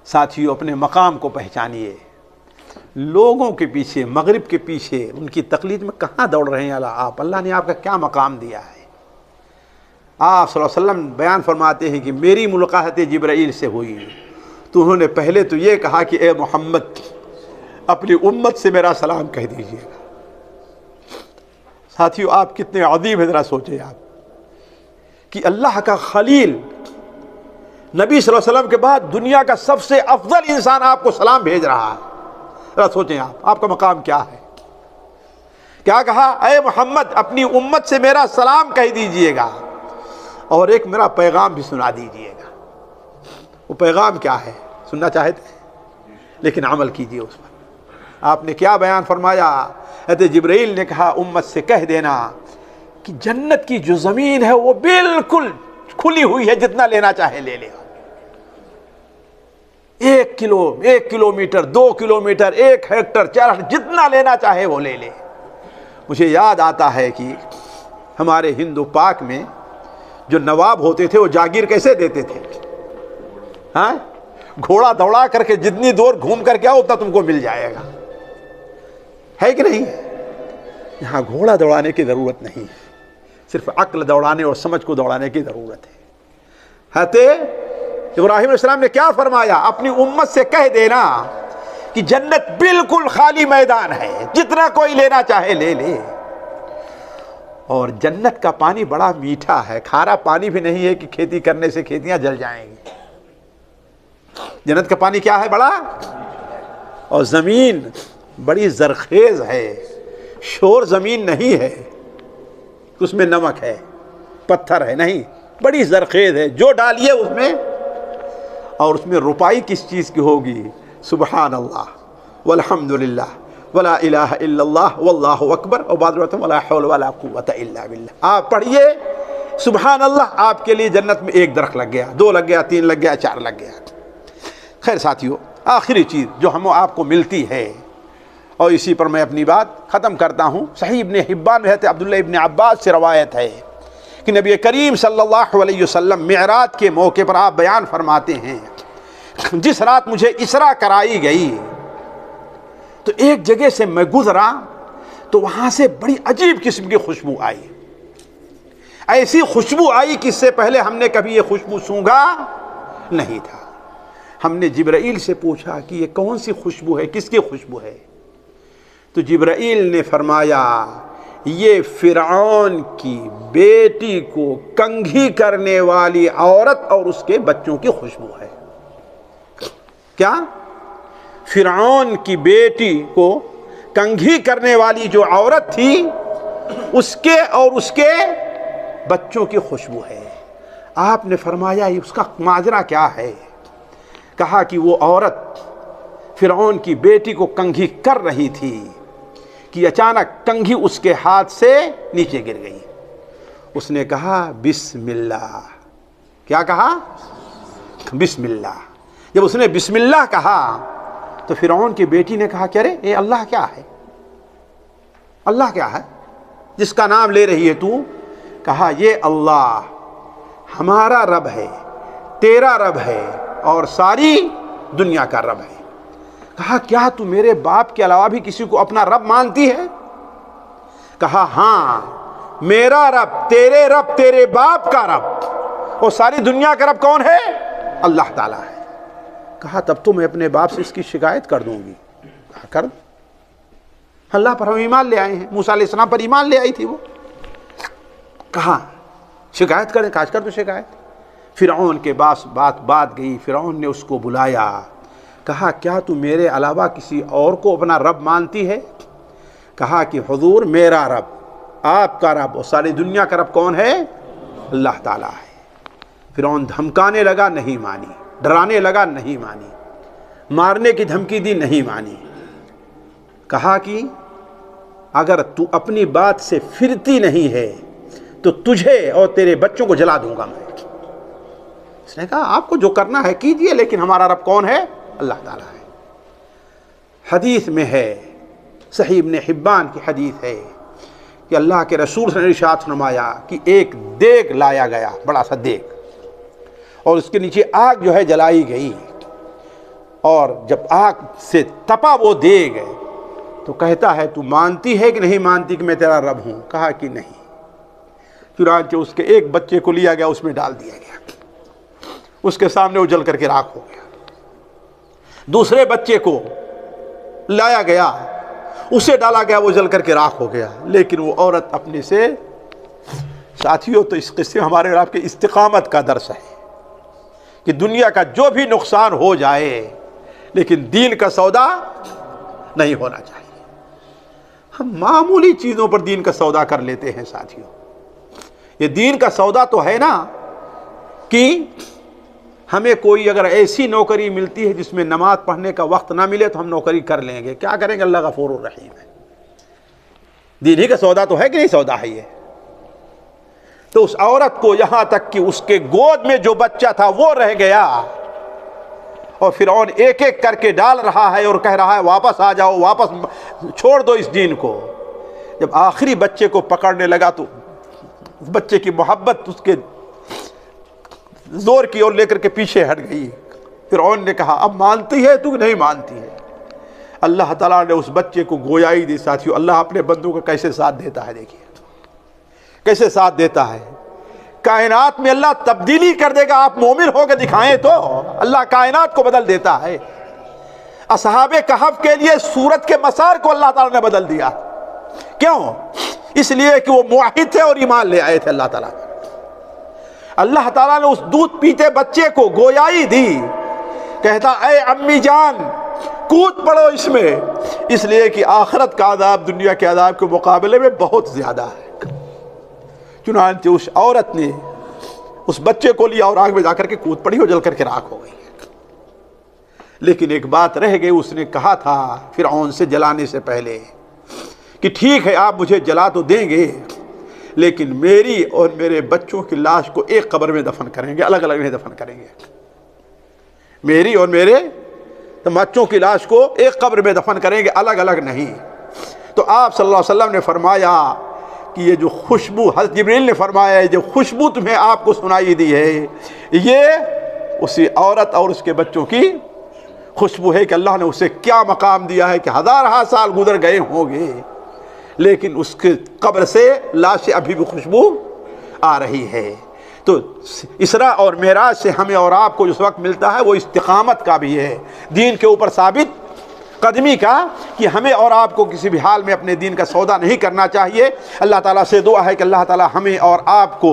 Speaker 1: ساتھیوں اپنے مقام کو پہچانیے۔ لوگوں کے پیچھے، مغرب کے پیچھے، ان کی تقلید میں کہاں دوڑ رہے ہیں آپ؟ اللہ نے آپ کا کیا مقام دیا ہے؟ آپ صلی اللہ علیہ وسلم بیان فرماتے ہیں کہ میری ملاقات جبرائیل سے ہوئی تو انہوں نے پہلے تو یہ کہا کہ اے محمد اپنی امت سے میرا سلام کہہ دیجیے گا۔ ساتھیو آپ کتنے عظیم ہیں، ذرا سوچیں آپ کہ اللہ کا خلیل نبی صلی اللہ علیہ وسلم کے بعد دنیا کا سب سے افضل انسان آپ کو سلام بھیج رہا ہے۔ ذرا سوچیں آپ کا مقام کیا ہے؟ کیا کہا؟ اے محمد اپنی امت سے میرا سلام کہہ دیجیے گا اور ایک میرا پیغام بھی سنا دیجیے گا۔ وہ پیغام کیا ہے؟ سننا چاہتے ہیں لیکن عمل کیجیے اس پر۔ آپ نے کیا بیان فرمایا؟ حضرت جبرائیل نے کہا امت سے کہہ دینا کہ جنت کی جو زمین ہے وہ بالکل کھلی ہوئی ہے، جتنا لینا چاہے لے لے۔ 1 کلومیٹر 2 کلومیٹر 1 ہیکٹر 4 جتنا لینا چاہے وہ لے لے۔ مجھے یاد آتا ہے کہ ہمارے ہندو پاک میں جو نواب ہوتے تھے وہ جاگیر کیسے دیتے تھے؟ ہاں، گھوڑا دوڑا کر کے جتنی دور گھوم کر کے آؤ اتنا تم کو مل جائے گا، ہے کہ نہیں؟ یہاں گھوڑا دوڑانے کی ضرورت نہیں، صرف عقل دوڑانے اور سمجھ کو دوڑانے کی ضرورت ہے۔ حضرت ابراہیم علیہ السلام نے کیا فرمایا؟ اپنی امت سے کہہ دینا کہ جنت بالکل خالی میدان ہے، جتنا کوئی لینا چاہے لے لے۔ اور جنت کا پانی بڑا میٹھا ہے، کھارا پانی بھی نہیں ہے کہ کھیتی کرنے سے کھیتیاں جل جائیں گی۔ جنت کا پانی کیا ہے؟ بڑا، اور زمین بڑی زرخیز ہے، شور زمین نہیں ہے اس میں نمک ہے پتھر ہے، نہیں، بڑی زرخیز ہے، جو ڈالیے اس میں۔ اور اس میں روپائی کس چیز کی ہوگی؟ سبحان اللہ والحمدللہ ولا الہ الا اللہ واللہ اکبر، اور بعد میں ولا حول ولا قوت الا باللہ۔ آپ پڑھیے سبحان اللہ، آپ کے لیے جنت میں 1 درخت لگ گیا، 2 لگ گیا، 3 لگ گیا، 4 لگ گیا۔ خیر ساتھیو، آخری چیز جو ہم آپ کو ملتی ہے، اور اسی پر میں اپنی بات ختم کرتا ہوں، صحیح ابن حبان میں عبداللہ ابن عباس سے روایت ہے کہ نبی کریم صلی اللہ علیہ وسلم معراج کے موقع پر آپ بیان فرماتے ہیں جس رات مجھے اسرا کرائی گئی تو ایک جگہ سے میں گزرا تو وہاں سے بڑی عجیب قسم کی خوشبو آئی، ایسی خوشبو آئی کہ اس سے پہلے ہم نے کبھی یہ خوشبو سونگھا نہیں تھا۔ ہم نے جبرائیل سے پوچھا کہ یہ کون سی خوشبو ہے، کس کی خوشبو ہے؟ تو جبرائیل نے فرمایا یہ فرعون کی بیٹی کو کنگھی کرنے والی عورت اور اس کے بچوں کی خوشبو ہے۔ کیا؟ فرعون کی بیٹی کو کنگھی کرنے والی جو عورت تھی اس کے اور اس کے بچوں کی خوشبو ہے۔ آپ نے فرمایا اس کا ماجرا کیا ہے؟ کہا کہ وہ عورت فرعون کی بیٹی کو کنگھی کر رہی تھی کہ اچانک کنگھی اس کے ہاتھ سے نیچے گر گئی۔ اس نے کہا بسم اللہ۔ کیا کہا؟ بسم اللہ۔ جب اس نے بسم اللہ کہا تو فرعون کی بیٹی نے کہا کہ ارے یہ اللہ کیا ہے؟ اللہ کیا ہے جس کا نام لے رہی ہے تو؟ کہا یہ اللہ ہمارا رب ہے، تیرا رب ہے اور ساری دنیا کا رب ہے۔ کہا کیا تو میرے باپ کے علاوہ بھی کسی کو اپنا رب مانتی ہے؟ کہا ہاں، میرا رب، تیرے باپ کا رب اور ساری دنیا کا رب کون ہے؟ اللہ تعالیٰ ہے۔ کہا تب تو میں اپنے باپ سے اس کی شکایت کر دوں گی۔ کہا کر، اللہ پر ہم ایمان لے آئے ہیں، موسیٰ علیہ السلام پر ایمان لے آئی تھی وہ۔ کہا شکایت کریں، کاج کر تو شکایت۔ فرعون کے پاس بات گئی، فرعون نے اس کو بلایا، کہا کیا تو میرے علاوہ کسی اور کو اپنا رب مانتی ہے؟ کہا کہ حضور میرا رب، آپ کا رب اور ساری دنیا کا رب کون ہے؟ اللہ تعالیٰ ہے۔ فرعون دھمکانے لگا، نہیں مانی، ڈرانے لگا، نہیں مانی، مارنے کی دھمکی دی، نہیں مانی۔ کہا کہ اگر تو اپنی بات سے پھرتی نہیں ہے تو تجھے اور تیرے بچوں کو جلا دوں گا میں۔ اس نے کہا آپ کو جو کرنا ہے کیجئے، لیکن ہمارا رب کون ہے؟ اللہ تعالیٰ ہے۔ حدیث میں ہے، صحیح ابن حبان کی حدیث ہے کہ اللہ کے رسول نے ارشاد فرمایا کہ ایک دیگ لایا گیا، بڑا سا دیگ، اور اس کے نیچے آگ جو ہے جلائی گئی، اور جب آگ سے تپا وہ دیگ تو کہتا ہے تو مانتی ہے کہ نہیں مانتی کہ میں تیرا رب ہوں؟ کہا کہ نہیں۔ چنانچہ اس کے ایک بچے کو لیا گیا، اس میں ڈال دیا گیا، اس کے سامنے وہ جل کر کے راکھ ہو گیا۔ دوسرے بچے کو لایا گیا، اسے ڈالا گیا، وہ جل کر کے راکھ ہو گیا۔ لیکن وہ عورت اپنے سے، ساتھیوں تو اس قصے ہمارے آپ کے استقامت کا درس ہے کہ دنیا کا جو بھی نقصان ہو جائے لیکن دین کا سودا نہیں ہونا چاہیے۔ ہم معمولی چیزوں پر دین کا سودا کر لیتے ہیں ساتھیوں۔ یہ دین کا سودا تو ہے نا کہ ہمیں کوئی اگر ایسی نوکری ملتی ہے جس میں نماز پڑھنے کا وقت نہ ملے تو ہم نوکری کر لیں گے، کیا کریں گے؟ اللہ غفور الرحیم ہے۔ دین ہی کا سودا تو ہے کہ نہیں سودا ہے یہ؟ تو اس عورت کو یہاں تک کہ اس کے گود میں جو بچہ تھا وہ رہ گیا، اور فرعون ایک ایک کر کے ڈال رہا ہے اور کہہ رہا ہے واپس آ جاؤ، واپس چھوڑ دو اس دین کو۔ جب آخری بچے کو پکڑنے لگا تو اس بچے کی محبت اس کے زور کی اور لے کر کے پیچھے ہٹ گئی۔ فرعون نے کہا اب مانتی ہے تو نہیں مانتی ہے؟ اللہ تعالیٰ نے اس بچے کو گویائی دی۔ ساتھیوں اللہ اپنے بندوں کا کیسے ساتھ دیتا ہے، دیکھیے کیسے ساتھ دیتا ہے۔ کائنات میں اللہ تبدیلی کر دے گا، آپ مومن ہو کے دکھائیں تو اللہ کائنات کو بدل دیتا ہے۔ اصحاب کہف کے لیے سورت کے مسار کو اللہ تعالیٰ نے بدل دیا۔ کیوں؟ اس لیے کہ وہ موحد تھے اور ایمان لے آئے تھے اللہ تعالیٰ۔ اللہ تعالیٰ نے اس دودھ پیتے بچے کو گویائی دی، کہتا اے امی جان کود پڑو اس میں، اس لیے کہ آخرت کا عذاب دنیا کے عذاب کے مقابلے میں بہت زیادہ ہے۔ چنانچہ اس عورت نے اس بچے کو لیا اور آگ میں جا کر کے کود پڑی اور جل کر کے راکھ ہو گئی۔ لیکن ایک بات رہ گئی، اس نے کہا تھا فرعون سے جلانے سے پہلے کہ ٹھیک ہے آپ مجھے جلا تو دیں گے، لیکن میری اور میرے بچوں کی لاش کو ایک قبر میں دفن کریں گے، الگ الگ نہیں دفن کریں گے۔ میری اور میرے بچوں کی لاش کو ایک قبر میں دفن کریں گے، الگ الگ نہیں۔ تو آپ صلی اللہ علیہ وسلم نے فرمایا کہ یہ جو خوشبو، حضرت جبریل نے فرمایا جو خوشبو تمہیں آپ کو سنائی دی ہے، یہ اسی عورت اور اس کے بچوں کی خوشبو ہے کہ اللہ نے اسے کیا مقام دیا ہے کہ ہزارہ سال گزر گئے ہوں گے لیکن اس کے قبر سے لاش ابھی بھی خوشبو آ رہی ہے۔ تو اسراء اور معراج سے ہمیں اور آپ کو جو سبق ملتا ہے وہ استقامت کا بھی ہے، دین کے اوپر ثابت قدمی کا، کہ ہمیں اور آپ کو کسی بھی حال میں اپنے دین کا سودا نہیں کرنا چاہیے۔ اللہ تعالیٰ سے دعا ہے کہ اللہ تعالیٰ ہمیں اور آپ کو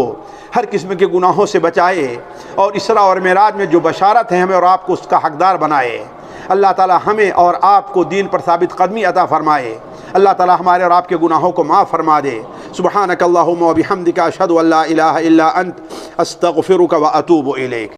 Speaker 1: ہر قسم کے گناہوں سے بچائے، اور اسراء اور معراج میں جو بشارت ہے ہمیں اور آپ کو اس کا حقدار بنائے۔ اللہ تعالیٰ ہمیں اور آپ کو دین پر ثابت قدمی عطا فرمائے۔ اللہ تعالیٰ ہمارے اور آپ کے گناہوں کو معاف فرما دے۔ سبحانک اللہم و بحمدک اشہد ان لا الہ الا انت استغفرک و اتوب الیک۔